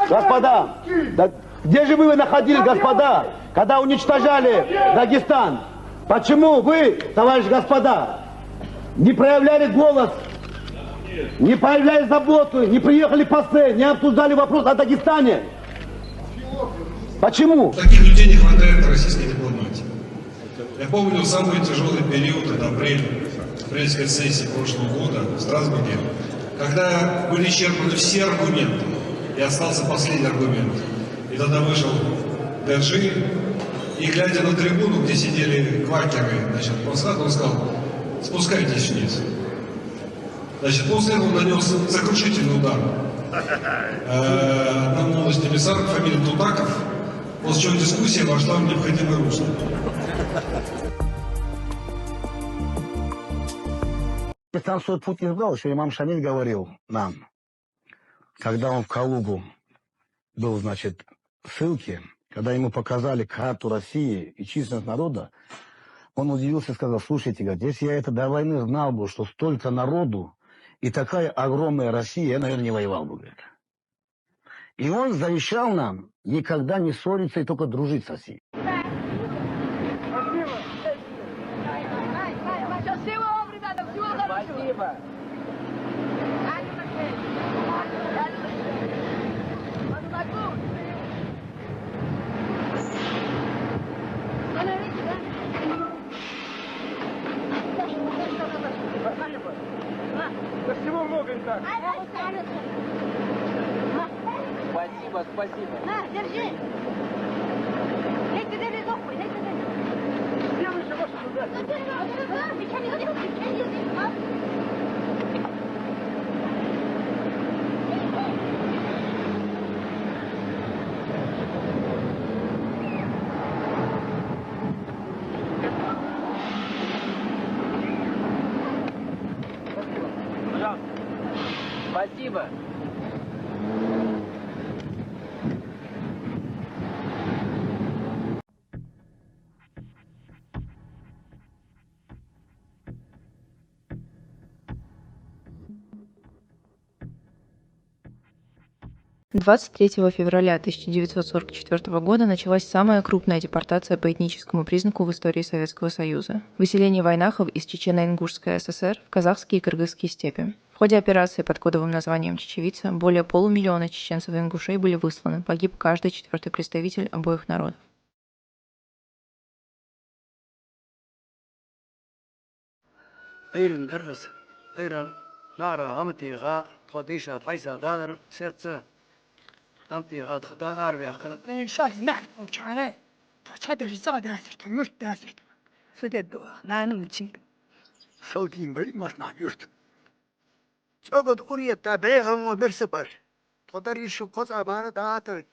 господа? Да, где же вы находились, господа, когда уничтожали Дагестан? Почему вы, товарищи господа, не проявляли голос, не проявляли заботу, не приехали в ПАСЕ, не обсуждали вопрос о Дагестане? Почему? Таких людей не хватает в российской дипломатии. Я помню самый тяжелый период, это апрельская сессия прошлого года в Страсбурге, когда были исчерпаны все аргументы, и остался последний аргумент. И тогда вышел Гаджи, и глядя на трибуну, где сидели квакеры, значит, он сказал: спускайтесь вниз. Значит, после этого нанес сокрушительный удар одному из комиссаров, фамилия Тутаков, после чего дискуссия вошла в необходимое русло. Сам свой путь не избрал, еще имам Шамиль говорил нам, когда он в Калугу был, значит, в ссылке, когда ему показали карту России и численность народа, он удивился и сказал: слушайте, говорит, если я это до войны знал бы, что столько народу и такая огромная Россия, я, наверное, не воевал бы, говорит. И он завещал нам никогда не ссориться и только дружить с Россией. Спасибо. Всего много не так. Спасибо, спасибо. На, держи. Дайте визовку, дайте визовку. Следующая ваша Спасибо. «23 февраля 1944 года началась самая крупная депортация по этническому признаку в истории Советского Союза – выселение войнахов из Чечено-Ингушской ССР в казахские и кыргызские степи. В ходе операции под кодовым названием «Чечевица» более полумиллиона чеченцев и ингушей были высланы, погиб каждый четвертый представитель обоих народов. Çok oraya tabiye bir sıfır. تقدري شو قطع أمانة داتر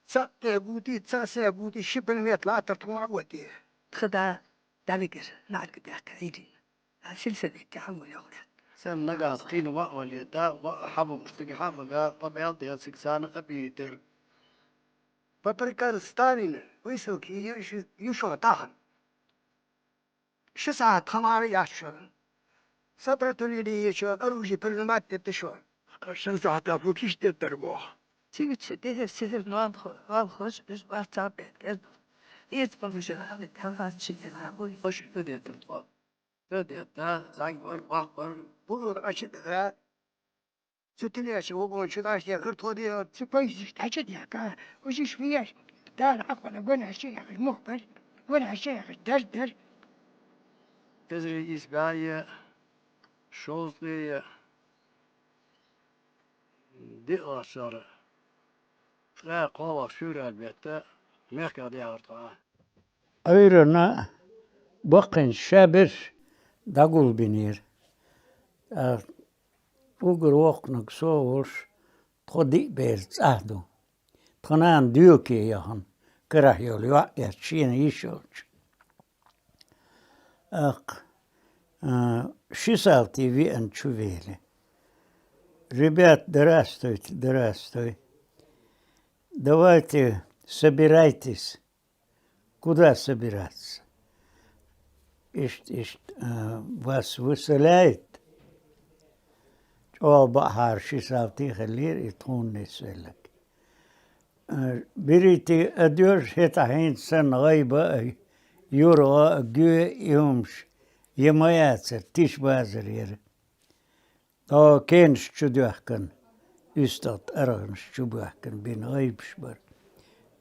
سأ بودي سأ بودي شبه الميت لا تطلع ودي خدا دالك لا كده كعيدي سلسلة تحمل يا أخي سام نجا طين وأولي دا حبب استجحام جا طبيعة يا سكسان أبيتر بابريكانستانين ويسوكي يشو تاخن شو ساعة خماري ياشر سبرتولي لي يشو أروجي بالمات تشو عشان ساعة أبوكيش تتربوه تيجي تشتيه السير نوان خش بس بارتاب يتبغى هذا كفاش شيء أبوي خش بدي تطلع بدي أتا زين واقر بقول أشد ذا ستلي أشوف بقول شو ذا شيء غير تودي تبغى تحشد يا كا وش إيش فيها دار عقبنا وين هالشيء يا أخي مخبر وين هالشيء يا أخي در تدري إسبانيا شوطي دقة صار لا قوة شورى البيت ميكا دي أرطاء أيرنا بقن شابر داقول بنير وقر وقنك صوش تخدي بيرت أهدو تخنان ديوكي يهن كره يولي يتشين يشوش شسالتي في أن تشوفيلي Ребят, здравствуйте. Давайте собирайтесь. Куда собираться? Вас выселяет. Бахар шисалти халир и тхунни селек. Берите одежь, это хинсан гайба юра гюе юмш. Емаяцер, тиш базер. Da kens tjuduahkan ystat arans tjuduahkan bin gaibsbar.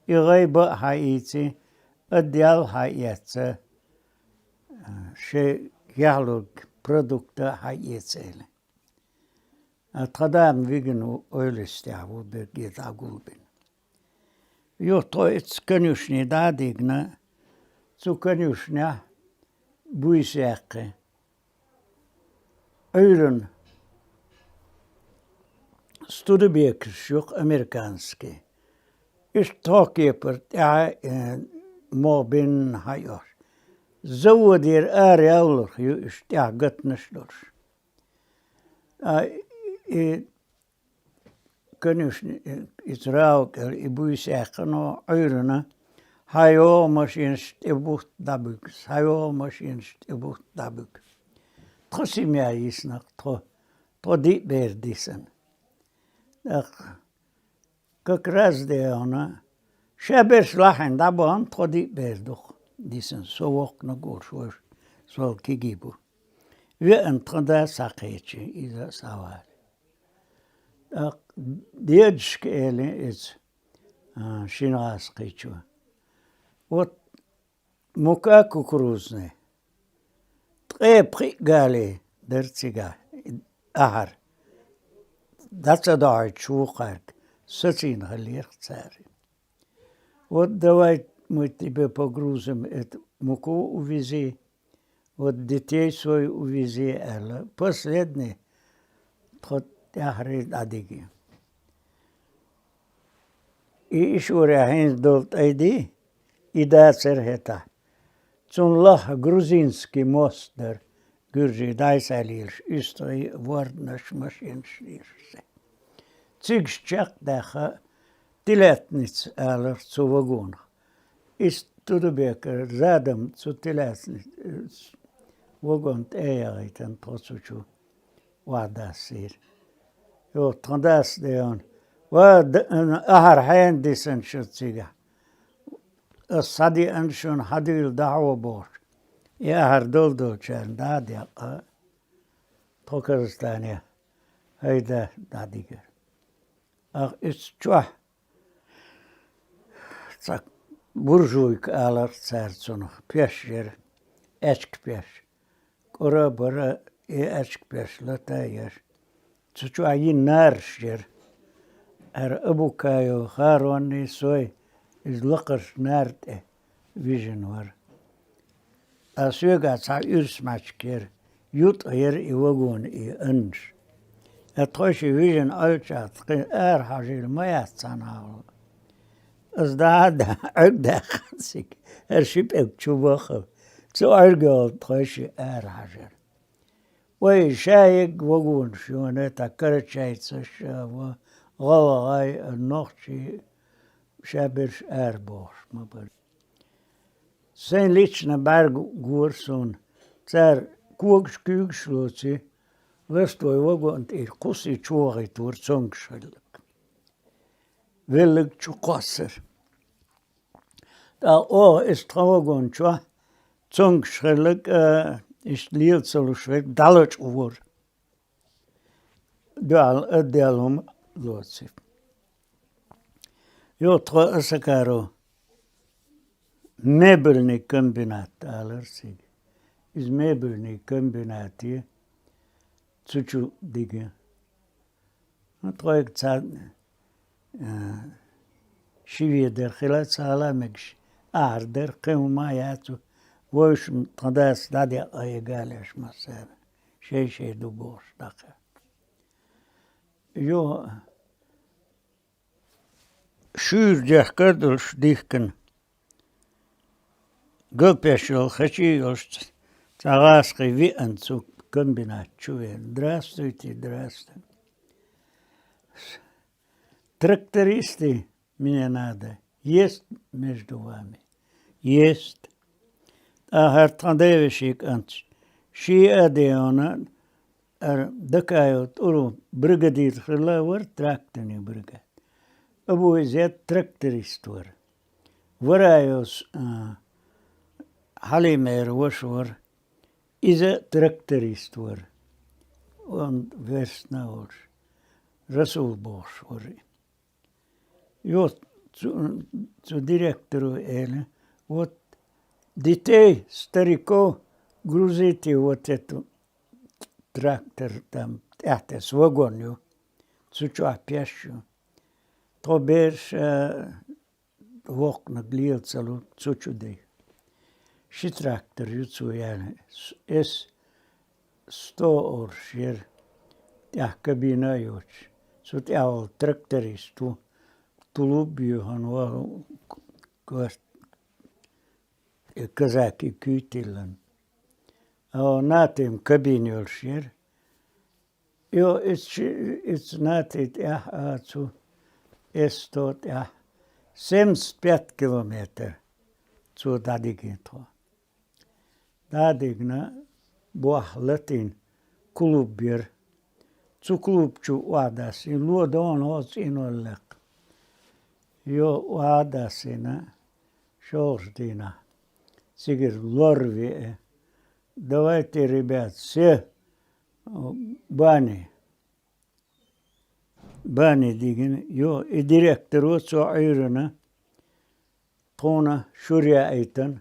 I gaiba haiti addial hayatsa she yahlug produkta hayetsele. Atqadam vignu oilistjavu begit agulbin. Johto ets kanjushni dadigna zu kanjushnia buisjake. Euren Studebekers amerikanski. Ishtakepert mobin hayar. Zawadir arealer ju ishtagat nashdors. Kunus Israel ibuisakano eurena hayo machines ebut dabuk. Hayo machines ebut dabuk. Trosimia isnak to dit berdisen. Как раз де она шабеш лахен дабан тоди бердох дисен совок на горшваш свал кигибу ви энтрада сакечи иза савар диечкеле из шинас кичу вот мука кукурузная трепри гали дерцига ахар Dat ze daar tjoegark, zitsin geleerd zijn. Wat давай мы тебе погрузим это муку увези, вот детей свой увези, Элла. Последний, тот яхрит адиги. И еще ряхин долт айди, и да церхета. Цунлах грузинский мост der. Gürcü daysalır, üstü vardnaş maşin şirse. Çıkacak daha tiletnic alır zu vagon. İstüdü beker zadam zu tiletnic vagon eyayten tosuçu vadasir. Yo tandas deon. Vad ahar hayn disen şutsiga. Sadi anşun hadil da'wa bor. يا هردول دوتشان دادي توكرستانيا هيدا داديجر إتشوه تاك برجويك آلر تسارتسونو بيشير أشك بيش كورا برا أشك بيش لتاير تشوه ينارشير أبوكايو خاروني سوي إز لقر نارت فيجنور Asjöga sa ursmatcher, jut i vagon i öns. Troši vižen alčat, hažil majatsan haul. Als da gansik, schip ik chubacha. Zo argol troši hažil. Wai shaik wagun shuneta karchaitsa shava gawai nochtje shabers erbos mabel. Zijn lichna berg gursun tsar kugskugsloci Westoi wagont kusi chori tur zongschillik. Willig chukosser. Da is trawagon chwa zongschillik is liel zal schrik dalach oor. Delum lootsi. Jo tra asakaro mebelni kombinat allersig. Is mebelni kombinati Tsuchu dige. Troik tsad shivye der khilat sala megsh arder qima yatu wosh tadas dadi ayegalesh masar şey du boş dakha. Yo shur jahkadul dihken gopeshol khachiyos tsagasqi vi antsuk комбинат чует. Здравствуйте, здравствуйте. Трактористы мне надо. Есть между вами? Есть. Хартандевишик анч. Ши адеона дакают уру бригадир хрлавар тракторный бригад. Абу изет тракторист вар. Варайос халимер вашвар. Ize traktorist var. Und versna var. Rasul boş var. Jo, zu direktoru ele. Вот детей, стариков грузите вот эту трактор там, это с вагонью, цучу пящу. То берешь в окна глилцалу цучу дей. Ши трактор юцу яне. Эс 100 оршер. Тях кабина юч. Сут ял трактористу. Тулубюхан var казаки kütillän. Naatim kabinjolsjer. Jo, it's naatit atsu estot 75 kilometer zu dadigintro. Dadigna buah latin klubjer. Zu klubču vadas in luodon ots inollek. Jo vadasina шордина. Сигер лорви. Давайте, ребят, все бани диген. Jo, и директор отцу айрына. Тона шуря айтан.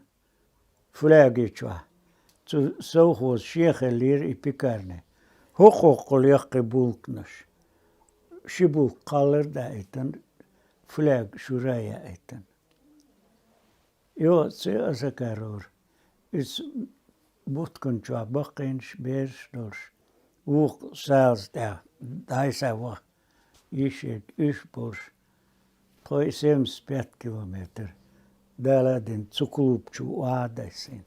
Флагичва. Цу совхоз шехелир и пекарне. Хококол яқы булкнаш. Шибул қалыр да айтан. Флаг шурая айтан. Jo, se asakaror. Is butkunchwa bakins bersdors. Uch sals da. Daisa wa. Ishik ishbors. 75 kilometer. Dala den zuklubchu aadasin.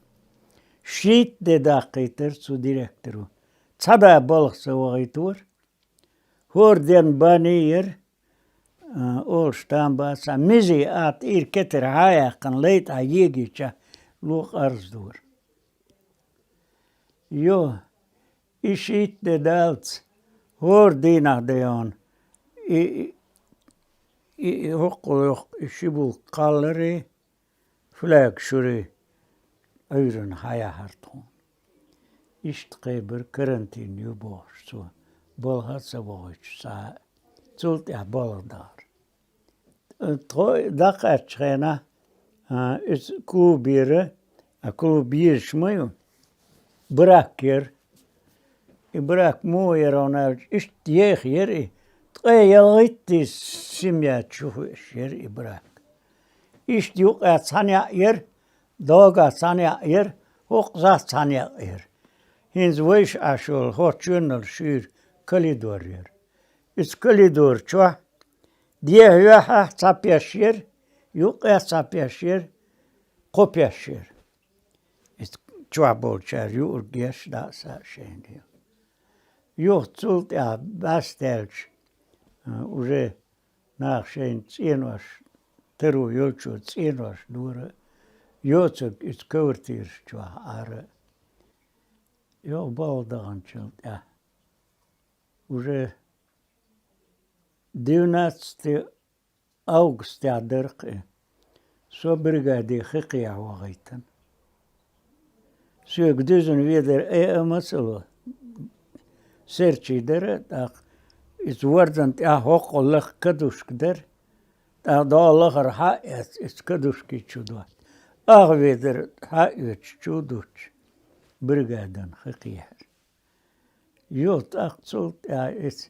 Shit de daqiter zu direktoru. Tsada balgsa wagitur. Hor den banier. Olstambasa mizi at keter haya kan leit a yegicha luch arsdur. Jo, ishit de dalts hor dina deon. Hokoloch ishibul kalleri flag shuri ayren haya harton. Isht qeber karantin yubosh so bolhatsa voich sa zult ja bolladar. Dakar trainer is klubieren, a klubier schmeu. Brakker. I brak mooier aan uit. Is jeeg hier. 2 jaar is simja tjoesjer i brak. Is die ook uit Sanja hier. Dag uit Sanja hier. Ook zat Sanja hier. Hins wees ashol hot journal schuur kalidorier. из коридор, чё? Где я цапящер, юка цапящер, копящер. Из чё болчар, юргеш да сашенди. Юхцулт я бастельч, уже nachschön zienwas, teru julchu zienwas dure, jotsuk is kaurtirs chwa are. Jo baldanchelt, ja. Уже 12 august ja derke, so brigade gekia wagaitan. So gduzen wieder amaselo. Serchi der, is wordend ja hokollig kadusk der. Da lager ha is kaduski chudwa. Ach wieder ha üch chuduch. Brigaden gekia. Jot achtzult ja is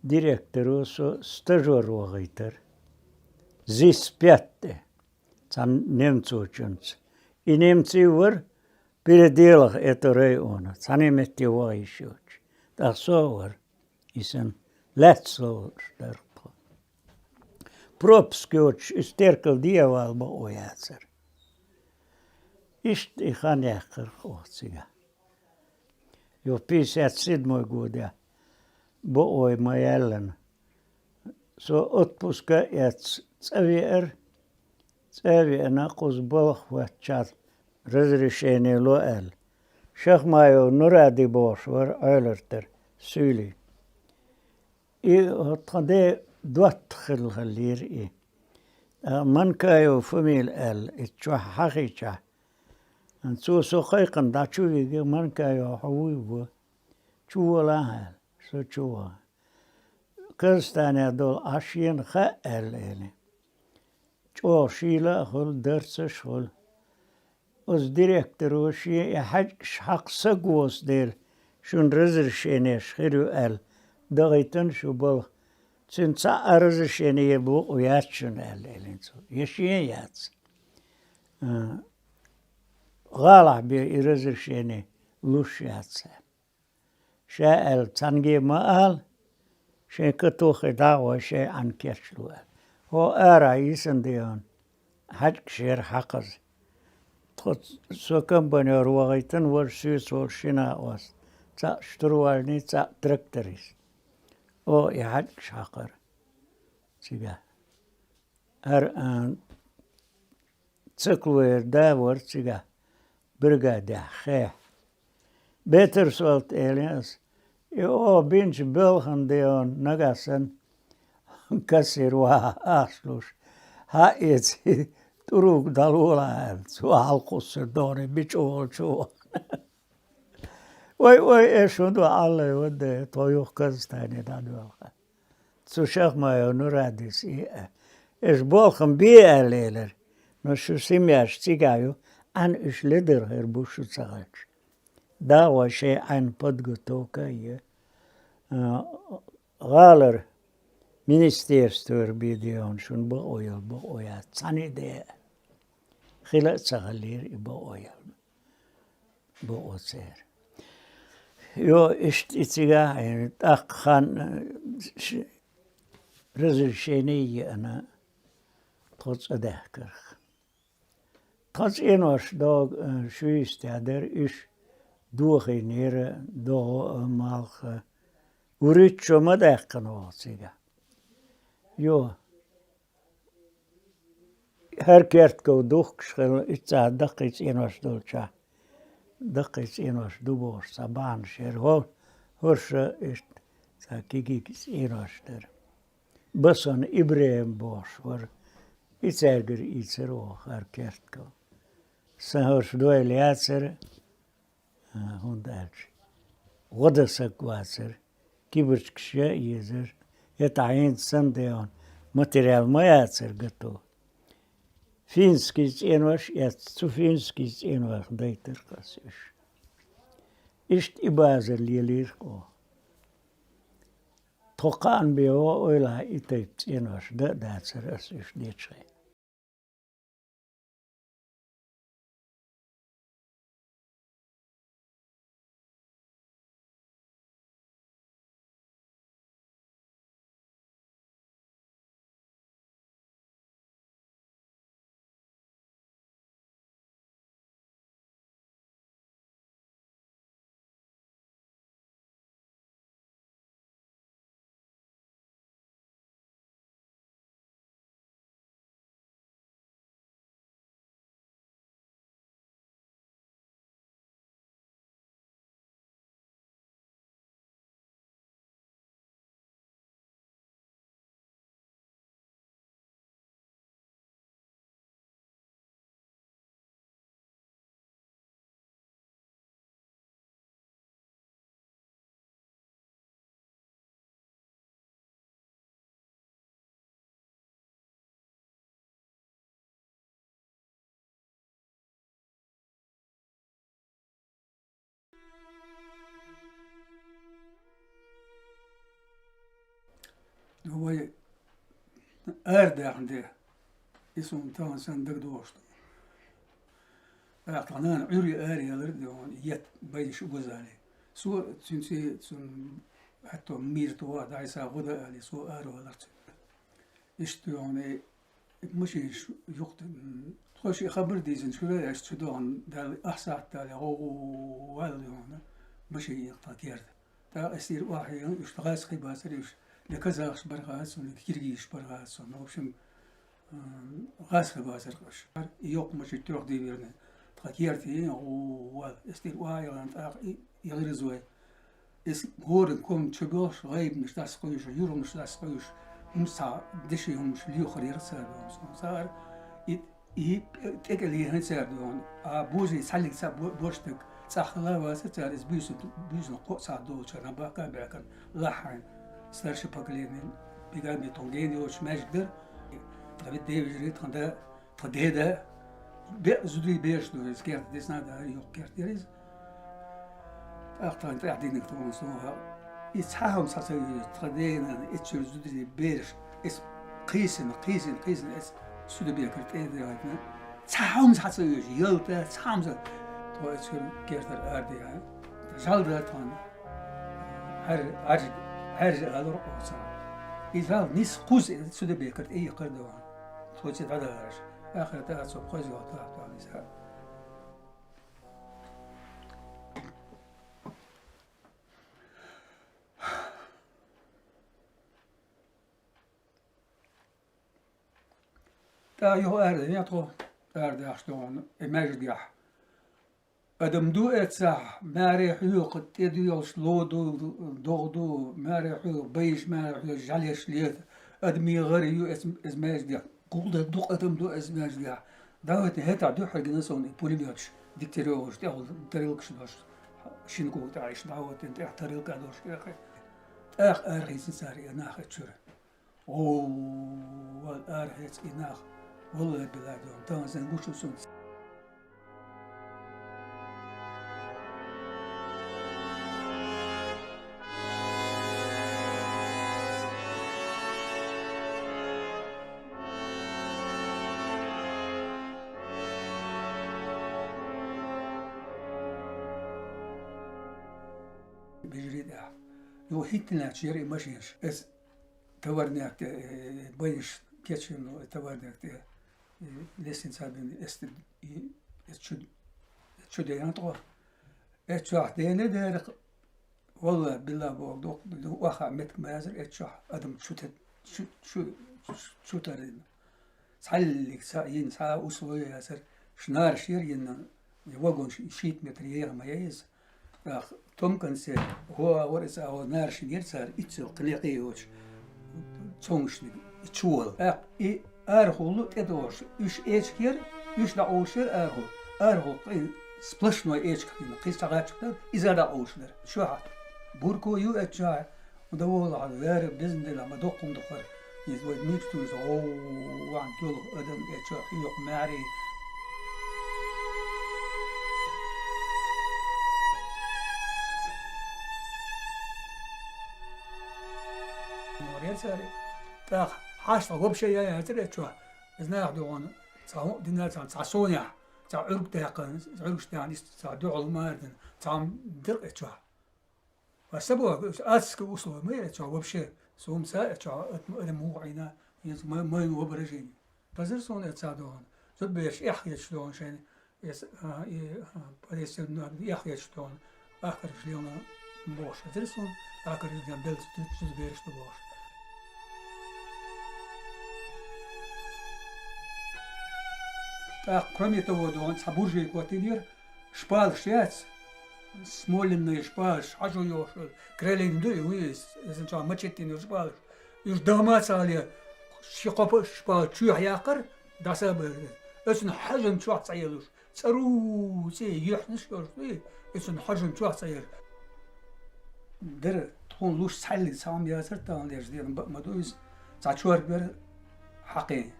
director so stajor wagaitar. Zis piatte. San nemtsochens. I nemtsi war передelig это района. Санеметти вайшуч. Да совар isen lätslor stärkt. Propskjoch sterkel dieval bo ojatser. Ist ich an jäker hotsiga. Jo pisät sidmoi goda bo oj majellen. Så otpuska jats tsavier naqos balch watchat разрешение лоэл. Шахмайо нуради бошвар ойлертер сюли. И отхаде дуатхил халир и. Man кайо фамил эл итчва хахича. En zo kijken dat je man kaiyo hawibo. Chua hal so chua. Kastane dol ashien ga el ele. Chua shila hol derse shol. Als directeur was je حق سقوس دير شون رزرشيني شخيرو ال دغيتن شو بل تنسا رزرشيني يبو وياتشون ال الانسو يشين ياتس غالع بي رزرشيني لوش ياتس شا ال تنجي ما ال شي كتوخي دعوة شي عن كيشلو ال هو ارا يسن ديون حق شير حقز Så kampanjar wagaitan war syys war shina was. Ta shturwalni ta traktoris. O yahad shaqar. Siga. An tsaklwer da war siga. Brigade khe. Beter solt Elias. Jo binch belgen deon nagasan. Kasir wa aslush. Ha it's Turuk dalula so alqos doni bichol cho. Oi eshundo alle wode toyuch kastane dadwa. So shach ma nuradis es bolchen bi erleler. No shu simyash tsigayo an is leder her bushu tsagach. Da wa she ein podgotoka ye. Galer ministerstör bidion shun bo oya tsani de. خلا تغلير بأويل بأوتر يو اشتيجا يعني تأخن رزشيني أنا تقص أذكر تقص إنوش داغ شو يستعدر إيش دوخي نير دو مالخ وريتشو ما داخن واسيجا يو Herkert go durchgeschrieben, ich sage, das ist etwas Deutsches. Das ist etwas Dubos, Saban, Scher, Horsche ist, sag ich, ist etwas der. Besson Ibrahim Bosch, war ich sage, ich auch, Herkert go. Sen Horsch Doel Jatzer, Hundertsch. Wodasak Wasser, Kibertschke, Jeser, et ein Sandeon, Material Majatzer geto. Finskis enwas, jetzt zu Finskis enwas, deiter kasisch. Ist ibazer lielirko. Tokan bio oila itaipt enwas, da datser as ist nicht. هو أرد عنده اسمه تان صندوق دوست أعطانا عري أري الردون يت بيش وزالي سو تنسي تن حتى مير توا دايسا غدا علي سو أرو الرت إشتوني مش يقط خوش خبر ديزن شو لا إشتدون دال أحسن دال هو واليوم مش يقطع كيرد تا أسير واحد يشتغل خباسر يش لكذا برغاس ولكيرجيش برغاس ونوشم غاس خباسر قش يوق مش تروح دي بيرنا تكيرتي هو استير واحد أنت يغرزوي اس هور كم تشبوش غيب مش تاسقوش يورو مش تاسقوش مسا دشي هم مش ليو خرير سادو صار تكلي هنسادون بوزي سالك ساب بوشتك ساخلا واسطة اس بيسن قوس عدو شنا باقا بيكن لحن سرش باقلين بيجا بيتونجيني وش ماجدر تبي ديفيد تخدا تخدا زودي بيش دو سكيرت ديسنا دا يوك كيرتيريز أختار تعدين كتبون سوها يتحاهم ساتي تخدينا اتشر زودي بيش اس قيسن اس سودي بيكرت ايه دي هايتنا تحاهم ساتي يلتا تحاهم ساتي تو اتشر كيرتر اردي جالدا تان هر غالر اوسا إذا نيس قوس سودي بيكرت ايه قردوان توجد على هرش آخر تأسو قوزي وطلعت عن إسحاق تا يهو أرد يطو أرد أشتون المجد يح أدم دو إتساح ماري حيو قد تديو شلودو دوغدو ماري حيو بيش ماري حيو جاليش ليت أدمي غريو اسماج ديح قولد دوق أدم دو اسماج ديح داوت هتا دو حق نسون بوليميوش ديكتيروش تاخذ تريلكش دوش شنكو تعيش داوت انت احتريلك دوش يا أخي أرخيس ساري أناخ تشر أوه أرخيس إناخ والله بلادهم تانزن قوشو سون بجريدة يو هيتنا تشيري ماشيش اس تورنيك بيش كيتشن تورنيك لسن سابين است شد ينطوا اتشاح دينا دارق والله بالله بوق واخا متك مازر اتشاح ادم شو ترين سالك ساين سا وسوي ياسر شنار شير ين يوغون شيت متريغ ما يز توم كان سي هو ورس او نار شير صار اتسو قليقيوش تونشني تشول اي ارهول تدوش اش اتشكير اش لا اوشر ارهول سبلشنو اتشكير قيس غاتشكر اذا دا اوشر شو هات بوركو يو اتشا ودول على غير بزن لما دوقم دخر يزود ميكستوز او وان دول ادم اتشا يوق ماري ساري تاخ حاشا وبشي يا ترى شو إذا ناخدون صاو دينا صاصونيا صا عرق داقن عرق يعني صا دعو الماردن صام درق شو وسبوا أسك وصلوا ما يرجع وبشي سوم سا شو مو عينا يز ما وبرجين فزرسون يتصادون زود بيش يحيى شلون شين يس بريس يحيى شلون آخر شلون موش زرسون آخر شلون بيلت زود بيش تبوش Кроме того, он сабуржи квартир шпал шец, смоленный шпал, шажу ёшел, крелин дуй, уйс, зачем мачетин шпал, юж дома цали, шикоп шпал, чух якор, дасабы, это хажен чух цаелуш, цару, цей юхнеш ёш, это хажен чух цаел. Дер тхон луш цали сам ясер тан леш дер мадуис, цачуар бер حقي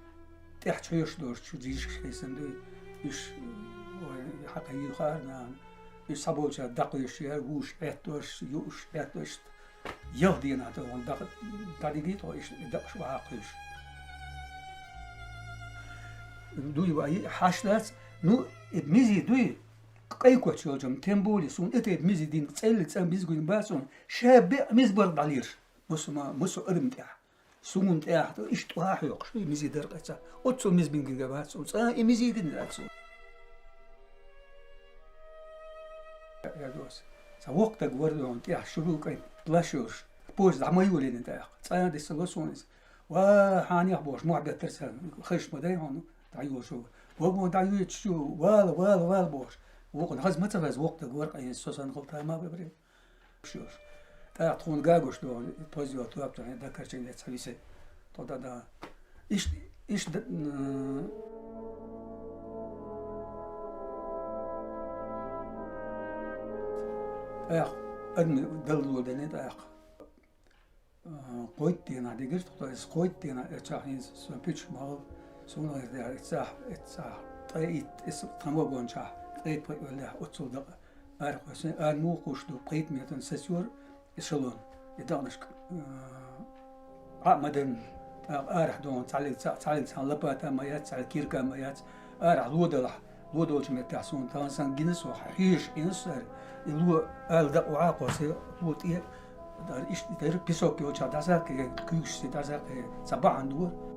تحت يش دور شو زيش خيسن دو يش حقي يخارنا sabolca dakış yer, vuş etmiş, yuş etmiş. Yıl diye nadı on tadigit o iş dakış vakış. Duy bay haşlat nu mizi duy قاي كوتشو جم تمبولي سون اتي ميزي دين تسال تسال ميز كون باسون شاب ميز برد علير مسو ادم تاع سون تاع ايش تواح يوق شو ميزي درقتا اوتسو ميز بين جابات سون صا ميزي دين لاتسو يا دوس سا وقت غوردون تاع شلو كاي بلاشوش بوز زعما يولين تاع صا دي سلوسونز وا هاني بوش مو عبد ترسل خش مداي هون تعيو شو وقو تعيو شو وال بوش وقت هذا متى بس وقت الورق يعني سوسن قلتها ما ببري شوش تا تكون جاغوش دو توزيو تو ابتا دا كارشين ده سويسه تو دا ايش اخ ادم دلو دني دا اخ قويت دينا ديجرت تو اس قويت دينا اتشاهين سو بيتش مال سونو ده اتساح طيب اس تمو بونشا قيت ولا أتصل دق أعرف بس مو قشدو قيت ميتن سسور إشلون يدانش مدن أعرف دون تعلم لباتا مايات تعال كيركا مايات أعرف لودل جمع تحسون تانسان جنس وحيش إنسر لو دق وعاقوس لو تيه دار إيش دار بيسوك يوجا دازاك كيوش دازاك صباح ندور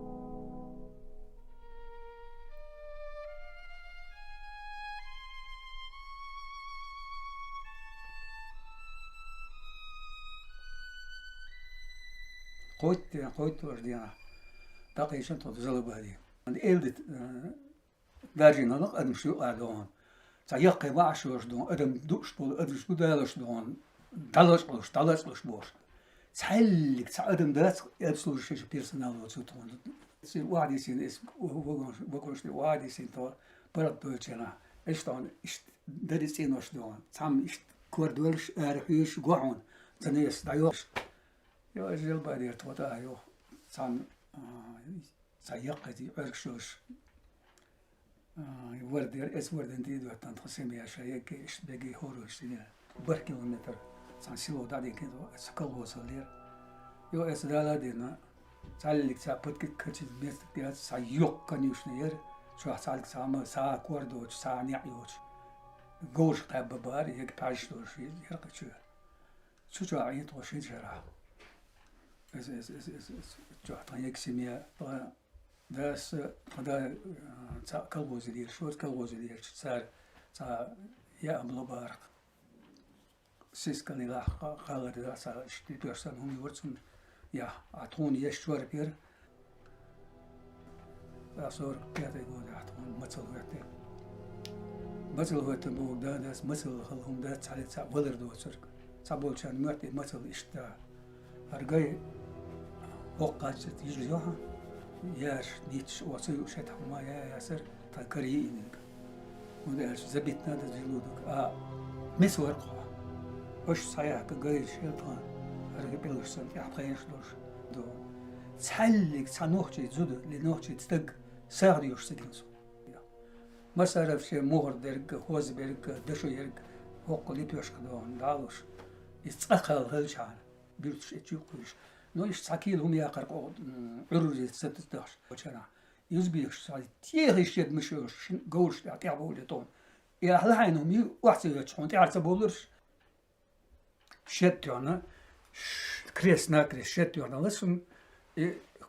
قوت وردينا باقي شنطة تزلب هذه عند إلدت دارجينا لق أدم شو قاعدون تيقي وعشوش دون أدم دوش بول أدم شو دالش دون دالش بوش تحلك تعدم دات يبسلو شيء بيرسونال وتسوتون سي وادي سين اس وقولش وادي سين تو برد دوتشنا إيش دون إيش درسين وش دون تام إيش كوردولش أرحيش قوعون تنيس دايوش يو أجل بعدير تودا يو سان سيقتي أركشوش وردير اس وردن دي دو تنتقسم يا شيء كيش بيجي هوروش دي بر كيلومتر سان سيلو دادي كيدو سكال وصلير يو اس دالا دينا تعلق تعبت كتشي بيت ديال سيق كنيوش نير شو تعلق ساما سا كوردوش سا نيعيوش غوش قاب بار يك باجدوش يرقشو شو عيط وشي جرا جو طيق سميا داس قدا تا كالوزلير شو كالوزلير صار تا يا أبلو بارق سيسكني لا قالر دا صار شتي بيرسن هم يورتون يا أتون يشور بير أصور بيرتي بود أتون مثل وقت بو دا داس مثل خلهم دا تعالي تا ولر دو صار صابول شان مرتي مثل إشتا أرجع وقت يجلسها ياش ديتش وصل وشت حما يا ياسر تكري إنك وده زبيتنا ده جلودك مسور قوا وش صياح كجاي شيطان أرجع بيلوسن يحقينش دوش دو تحلق تنوحتي زود لنوحتي تستق ساعديوش سجنسو ما صار في مهر درج خوز برج دشو يرج وقو ليبيوش كدون دالوش يتأخر هالشان بيرتش اتشوكوش نويش ساكيل هم يقرق عروزي ستتاش وشنا يزبيش سالي تيغيش يد مشوش قولش تعبوا لي طون يا هلاينهم واحد يتشون تعرف بولرش شت يانا كريس ناكريس شت يانا لسن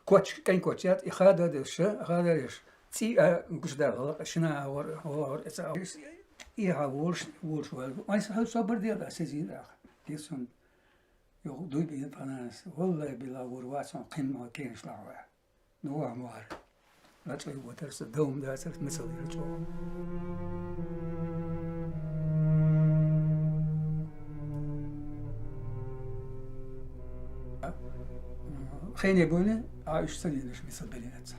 كوتش كاين كوتشات يخادا دش هذا يش تي قصدار شنا هو يا وولش ما يسهل صبر ديال اساسين ديسون يو دوي بين فناس والله بلا ورواسون قمة كينش لعوة نوع مار لا تشوي وترس دوم ده سرت مثل يرجو خيني بوني عايش سنينش مثل بلينات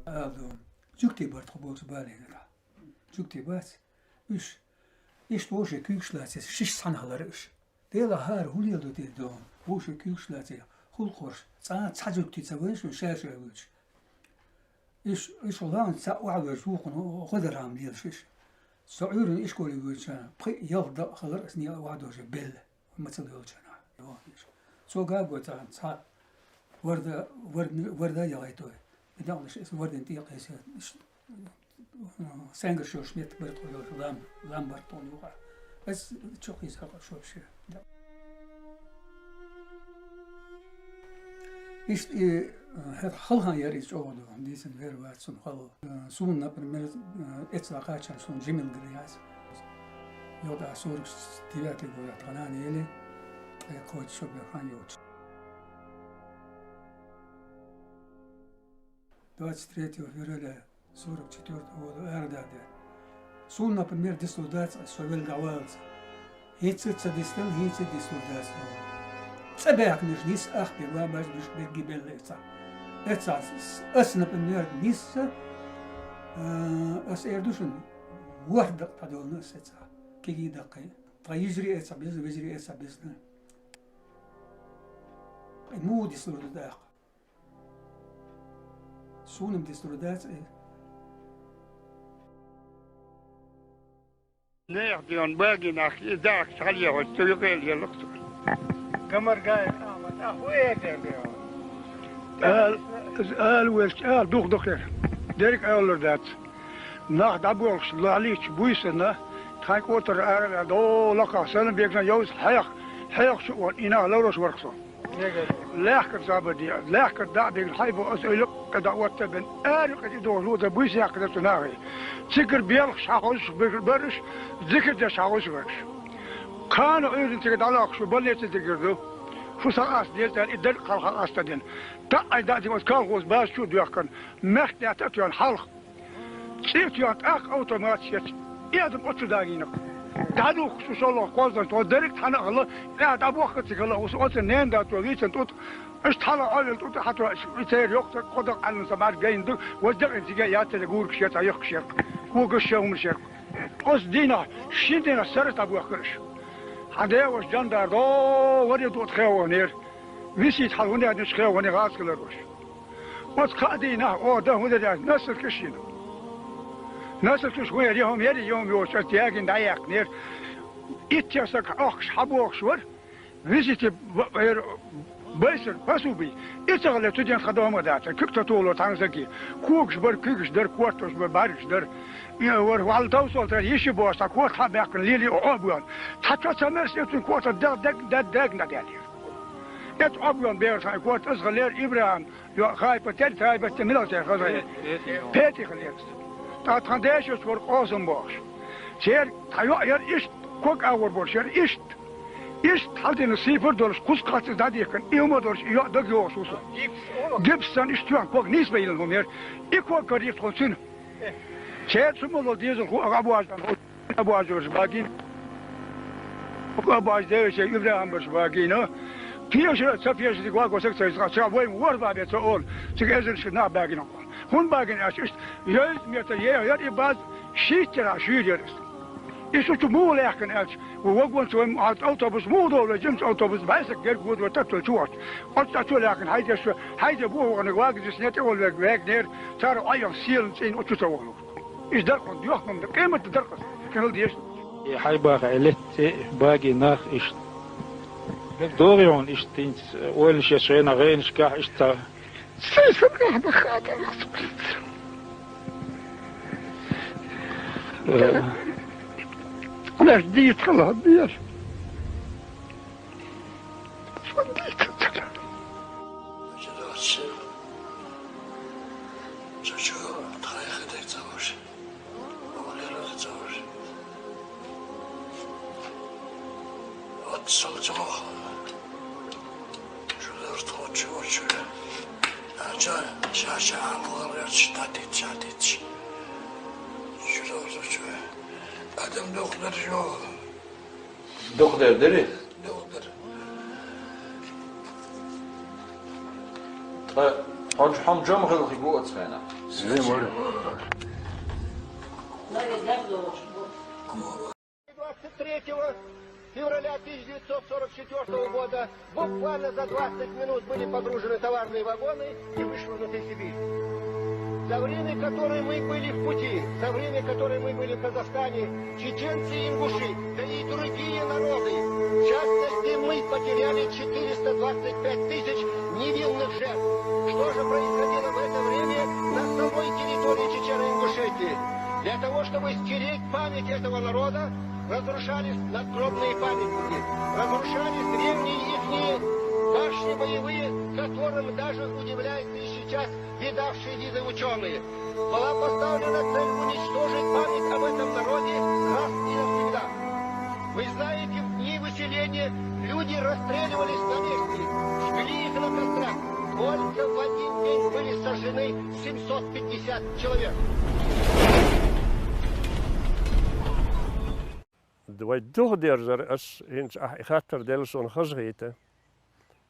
هذا جوكتي بارت خبوز بالينا جوكتي بات إيش توجه كيوش لاتس شش سنة لرش ديلا هار هولي دو دي دون وش كيوش لاتس هول خورش تاجوكتي تسويش وشاش وش إيش الله نسا وعد وجوقن خذ رام ديال شش سعور إشكولي وجهنا بقي يفضل خلر أسني وعدوش بيل مثل وجهنا سو قاب وتعن صار وردا يغيتوه بدأنا شيء ورد انتي قيس سانجر شو شميت برتقول لام برتون يوقع بس شو قيس شو شيء إيش هذا خلها يريج أوضو ديسن غير واحد سون خل سون نبرمير إطلاقات شان سون جميل غرياس يودا سورك تياتي بويا تغناني إلي كوت شو بيخان يوتش دوات تريتي وفيرلا سورك تشتورت أوضو أرداده سون نبرمير ديسلودات سويل غوالز هيتس ديستل هيتس ديسلودات سباق نجنيس أخبر واباش بيش بيجيبل إتسا إتسا أسنا بنير نيس أس إردوشن وحدة تدول نس إتسا كي دقي فيجري إتسا بيجري إتسا بيزنا مو ديسلور داق سونم ديسلور داق نيرديون باقي ناخي داك خليه وستويقيل يلقصر كمر قايل أخويا قال دوخ دوخير ديرك أولر دات ناخد أبوالش لاليش بويسنا تخاك وتر أرل دو لقا سلم بيكنا يوز حيق شؤون إنا لورش ورقصون لاحكر زابدي لاحكر دا بيكن حيبو أسألك كدعوة بن أرق دو لودا بويس يقدر تناغي تذكر بيالك شاقوش برش ذكر دا شاقوش برش كانوا يريدون تقدر شو بليت تقدروا شو ساس ديال الدل خلق أستدين تأي داتي مسكال باش شو دياكن مخت يعتقون حلق سيف يعتق أوتوماتيك يادم أتداينك تعالوا شو شاء الله قوزن تو درك حنا الله لا دابو وقت الله وسوت نين دات وغيت توت اش تحلا على توت حتى يصير يوقت قدر على سمار جاين دو ودق انت جاي ياتل كشيت يخشيك هو قشو مشيك قص دينا شيدنا سرت ابو خرش هذا واش جندار دو وري دوت خيونير ويسيت حلوني هذا خيوني غاس كلروش وات قادينا او ده هو ده ناس الكشين ناس الكش وين يوم يوش تياجن دايق نير اتياسك اخش حبوخ ور ويسيت بيسر باسوبي اتغلى تدين خدوم دات كيك تولو تانزكي كوكش بر كيكش در كوارتوش بر بارش در ور وال توصل تر يشي بوستا كوت حباق ليلي اوبيون تحت تمرس يتون كوت دق ندالي ات اوبيون بير كوت اصغر ابراهيم يو خايف تل تايب تملوت خزاي بيتي خليكس تا تانديش فور اوزن بوش شير تايو ير ايش كوك اور بوش ير ايش إيش حالتي نصيفر دولش قص قاتس دادي كان يوم دولش يا دقيقة وصوصا جيبسان إشتوان كوك نسبة إلى الممير إكوا كريف تونسين شيء سمو ديزل هو أبو عجان أبو عجوز باقين أبو عجوز شيء إبراهيم بس باقين فيش سفيش دقوا قصك سيسقى شابوي وربا بيتقول سكازل شنا باقين هون باقين أشيست يا ميتا يا إباز شيترا شيريرست إيشو تمول يحكن أش ووقون سوين أوتوبوس مو دولة جمس أوتوبوس بعيسك جرق بود وتطل شوات أتطل لكن هيدا بوه وانا واقع جسنيتي ولا واقع نير صاروا أيام سيل سين أتطولوا إيش درقون ديوخهم قيمة درقص كان الديش حيباق عليه باقي ناخ إيش دوريون إيش تينس أول شيء غين شكاح إيش تا سيسمع بخاطر أنا جديد خلاص بيش صديت السلام شو طريقة ديك تزوج أولي لا تتزوج أتصل جمعهم شو لرتوت شو شاشة عمو غير شتاتيت شو لرتوت شو Adam doktor yok. Doktor deri? Doktor. هم جمع خلقي قوة سخينة. زي ما 23 февраля 1944 года буквально за 20 минут были погружены товарные вагоны и вышвырнуты в Сибирь. За время, которое мы были в пути, за время, которое мы были в Казахстане, чеченцы и ингуши, да и другие народы, в частности, мы потеряли 425 тысяч невинных жертв. Что же происходило в это время на самой территории Чечено-Ингушетии? Для того, чтобы стереть память этого народа, разрушались надгробные памятники, разрушались древние ихние башни боевые, которым даже удивляются и сейчас видавшие виды ученые. Была поставлена цель уничтожить память об этом народе раз и навсегда. Вы знаете, в дни выселения люди расстреливались на месте, жгли их на кострах. Только в один день были сожжены 750 человек. Dwayduh derzer as hins khatar del son khazhita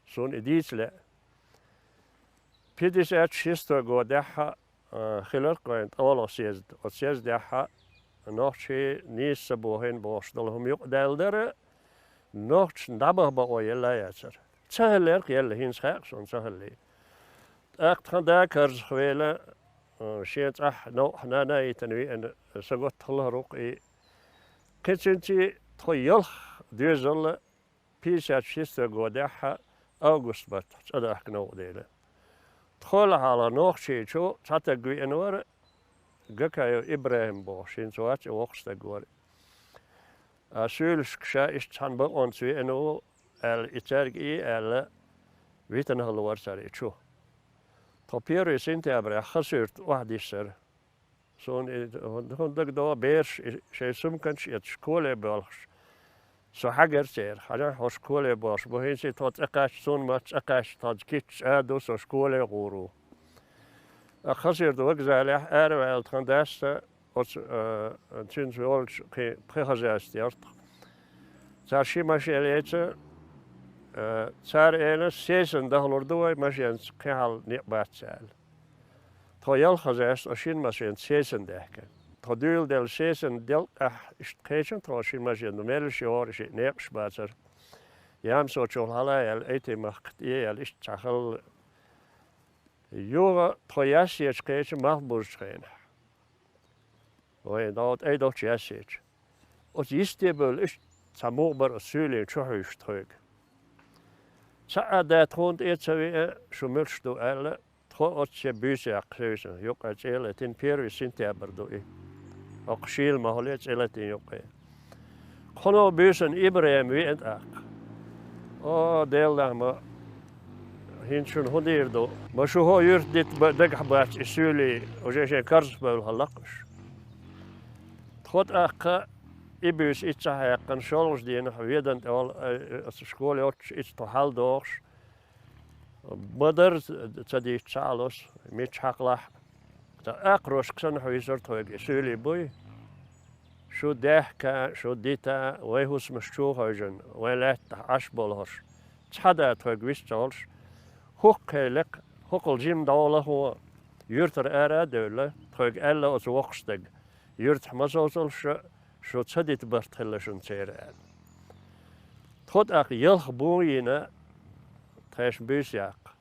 son idisle 56 godaha khilal qant awla siyazd od siyazdaha nochi nis sabohin bosdalhum yuqdaldere noch dabah ba oyla yaser tsaheler yel hins khaq son sahelli aqtanda karz khwela shiyat no hanana itanwi en sagot thlruq كنتي تخيل ديزل بيسات شيستا قوداحا أغسطس بات أداك نوديلا تخول على نوخ شيشو تاتا قوي أنوار قكايو إبراهيم بوشين سوات وقستا قواري أسولش كشا إشتان بقون سوي أنو الإتارق إي ويتن هلوار ساري شو طبيري سنتي أبرا خسرت واحد يسر Zo'n honderd dag beers, ze soms het schoolebals. Zo hager zeer, hadden we schoolebals. Begin ze tot akash zo'n mat akash tot kits dus zo schooleguru. Ik ga zeer de wegzijlig wel van deze als sinds we al prehazesterd. Daar zie maar je lezen. Daar eens 36 lordooi, maar je kan niet bad zijn. Toyal khazast ashin mashin 36. Todul del 36 ist kechen troshin mashin numel shor shi neps bazer. Yam so chol hala el ete macht el ist chachel. Jura toyas jetzt kechen machbus schrein. Oi dort ei doch jesich. Os istebel ist samorber asyle chuhstrug. Saada trond etsawe shumelst du alle Tro buurtje kruisen, jok uit elet in Peru Sint-Eber doe. Ook schiel maar holet elet in jok. Kono buurtje Ibrahim wie en ak. Oh deel daar maar hinchun hodir do. Maar zo ho jurt dit dagbaat isuli, als je karsbel halakos. Trot ak ibus iets kan schols die nog weten al als de school iets te haldoors. بدر تدي تشالوس ميت حقله أقرش كسن حويزر توي سولي بوي شو دهكا شو ديتا ويهوس مشتو هاجن ولا أشبالهش تحدا توي ويستالش هوك لك هوك الجيم دولة هو يرتر أرا دولة توي ألا أز وقستج يرت مزوزل شو تدي تبرتلشن تيران تود أق يلخ بوينا تاش بيسياق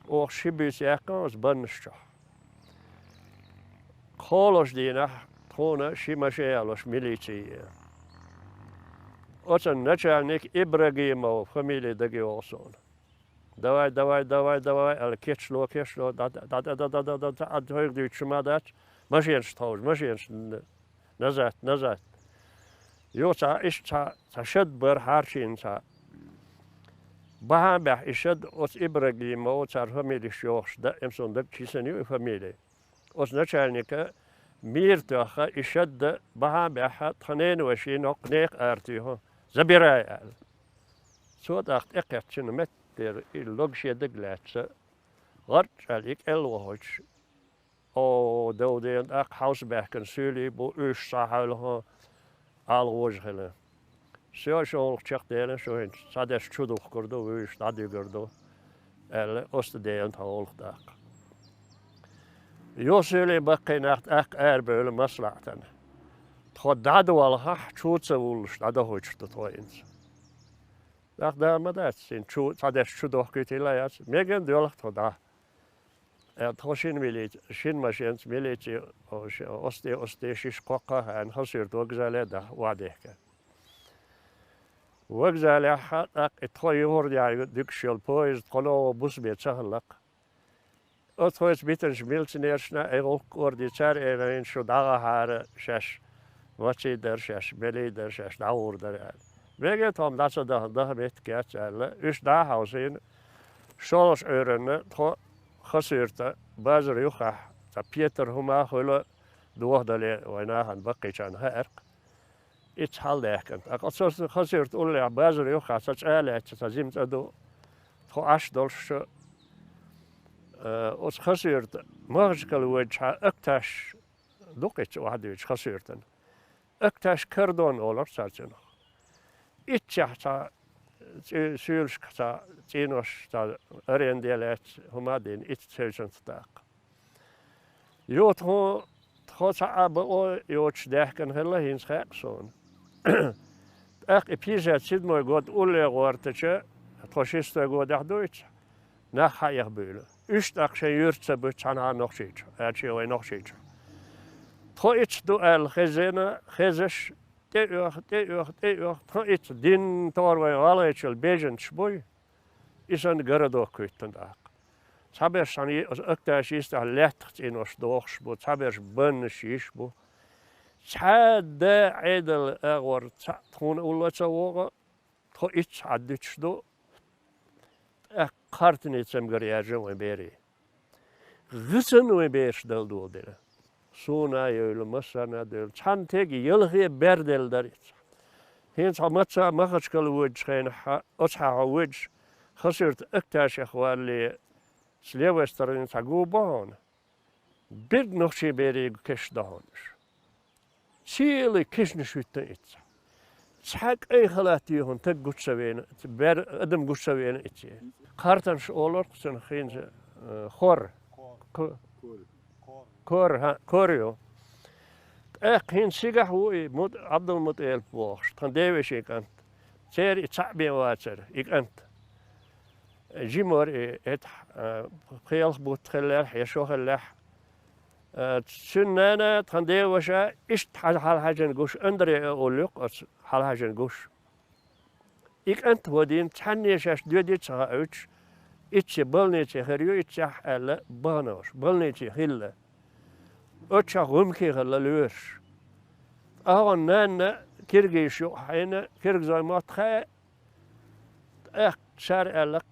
أو شي بيسياق أز بنشة خالص دينا خونا شي مشيالوش ميليتي أصلا نشانك إبراهيم أو فاميلي دقي وصون دواي الكيتشلو دا هيك دي شمادات ماشينش توج ماشينش نزات يوتا إيش تا شد بر هارشين تا بها إشد أس إبراهيم أو تار فاميلي شوخش دا إمسون دك كيسنيو فاميلي أس نشانك ميرتاخ إشد بها تخنين وشين أقنيق أرتيه زبيراي سود أخت إقتشن متر اللوجشة دقلاتس غرج عليك الوهج أو دودين أق حوس بحكن سولي بو إيش صاحله على وجهه شو شق دينا شو هن صادش شدوخ كردو ويش نادي كردو أست دين تقول داق يوصل بقي نحت أق أربعة مصلحتنا تخدعوا والله شو تسولش هذا هو تطوينز داق ده ما دات سين شو صادش شدوخ كتير لا ياس ميجن دولك تخدع تخشين ميليت شين ماشينت ميليتي أستي شيش قاقة عن خسرت وجزالة ده وعديك وجزالة حق تخوي يهور ديكشل بويز تخلو بوس بيت سهلك أتخوي بيتنش ميلت نيرشنا أيغل كوردي تار إيرين شو دعا هار شش واتشي در شش ميلي در شش دعور در بيجي توم داتsa ده بيت كات إيش ده هاوسين شولش أورن تخو خسرت بازر يخح تا بيتر هما خلو دوه دلي ويناهن بقي كان هرق إتحال دهكن أقصد خسرت أولي بازر يخح تجعله تزيمت أدو تخو عش دولش أس خسرت مغشكل وجه أكتاش دوقيت واحد وجه خسرتن أكتاش كردون أولر سارتن إتشح تا سيلش تا تينوش تا أرين ديالات هما دين إتسيجن تاق يو تخو صعب أو يوتش دهكن هلا هين سخاقسون أق إبيزات سيد موي قد أولي غورتش تخوشيست قد أحدويت نخا يخبيله إشتاق شي يرتس بتشانها نخشيج أتشي وي نخشيج تخو إتش دوال خزينة خزش تيوخ تخو إتش دين توروي غاليتش البيجن شبوي إسان غردو كويتن داق تابرش ساني أكتاش يستع لاتخت إنوش دوخش بو تابرش بنش يشبو تاد عيدل أغور تخون أولا تسوغا تخو إتش عدتش دو قارتني تسمغر يجن وبيري غسن وبيش دل دول دل سونا يول مسنا دل چان تيجي يلغي بردل داريت هين صمتsa مخشكل وجه خين أصحى وجه خسرت أكتاش إخوالي سليوسترين تاقوبان بيد نخشي بيري كش دهانش سيلي كش نشوتن إتسا تحق أي خلاتيهن تقوش سوين بير أدم قوش سوين إتسا قارتنش أولور سن خين خور كوريو هين سيقح هوي عبد المطيل بوخش تنديوش إيك أنت سير إتسعبين واتسر إيك أنت جيمور خيال بوت خلاح يشوخ اللح سنانا تنديوشا إشت حال حاجة نقوش أندري أولوك حال حاجة نقوش إيك أنت ودين تحني شاش دودي تساعوش إتش بلني تخريو إتش حالة بانوش بلني تخيلة أتش غمكي خلا لوش أهون نانا كيرجي شو حينا كيرج زي ما تخا شار ألق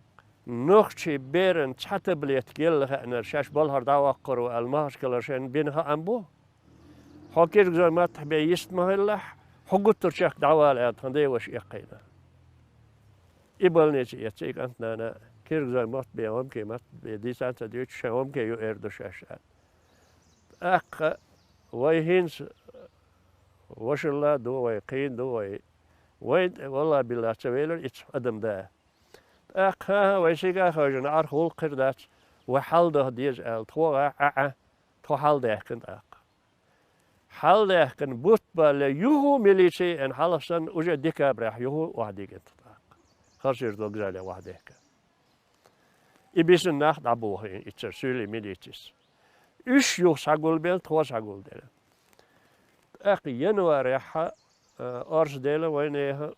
نخشي بيرن تحتبليت كيلها أن الشاش بالهر داوقر والمهش كلاشين بينها أنبو حكير زي ما تحبي يستمه الله حقوق ترشاك دعوالات هندي وش يقينا إبلنيتي يتسيك أنت أنا كير زي ما تبي أمكي ما تبي دي سانت ديوتش شا أمكي يؤرد شاشات أق ويهينس وش الله دو ويقين دو وين والله بالله سويلر إتش أدم ده أخا ويسيقا خرجنا عرخول قردات وحال ده ديز أل توا حال ده كنت أق حال ده كن بوت بال يهو ميليسي إن حالسن وجه ديكا برح يهو وحدي كنت أق خرجر دوغزالي وحدي كن إبيسن ناخد عبوه إتسر سولي ميليتيس إيش يو ساقول بيل توا ساقول ديل أق ينوار يحا أرز ديل وينيها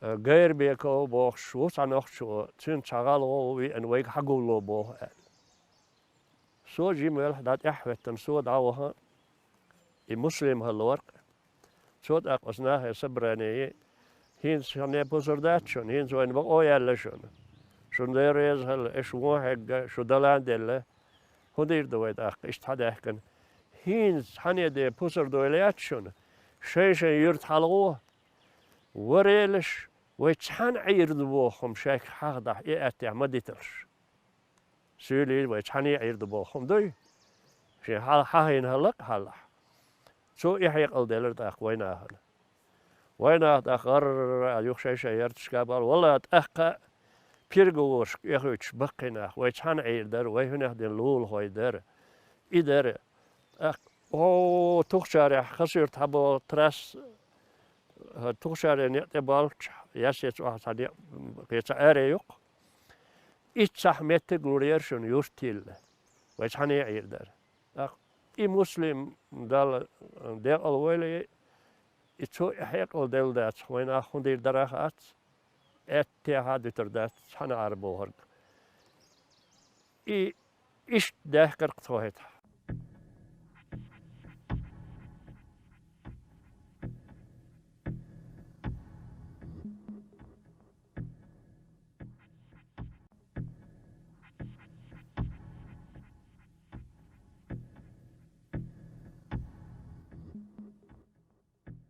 غير بيكو بوخ شو سانوخ شو تين شغالو وي ان ويك حقولو بوخ سو جيمل دات احوتن سو داوها المسلم هالورق سو داق اسناه سبراني هين شنه بوزرداتشون هين زوين بو يالشون شون ديريز هل اش واحد شو دلان دل هدير دويد اخ اشتحدهكن هين حني دي بوزردويلاتشون شيء يرت حلقوه وريلش ويتحان عيرد بوخم شاك حاضح يأتي عمديترش سولي ويتحان يعيرد بوخم دوي شي حاهين هلق هلح سو يحيق الدلر داق ويناه داق غر يخشي شيرتش كابال والله تأخا بيرغوش يخوش بقينا ويتحان عيردر ويهنه دين لول هويدر إدر او تخشاري خسير تحبو تراس تخشاري نعتبال ياسيت واحد قيت أريق إتصح مت غوريرشون يورتيل ويش حني عير دار إي مسلم دال دير الويلي إتشو إحيق الدل دات وين أخون دير دراخات اتحاد تردات حنا عربو هرق إي إيش ده كرقتوهت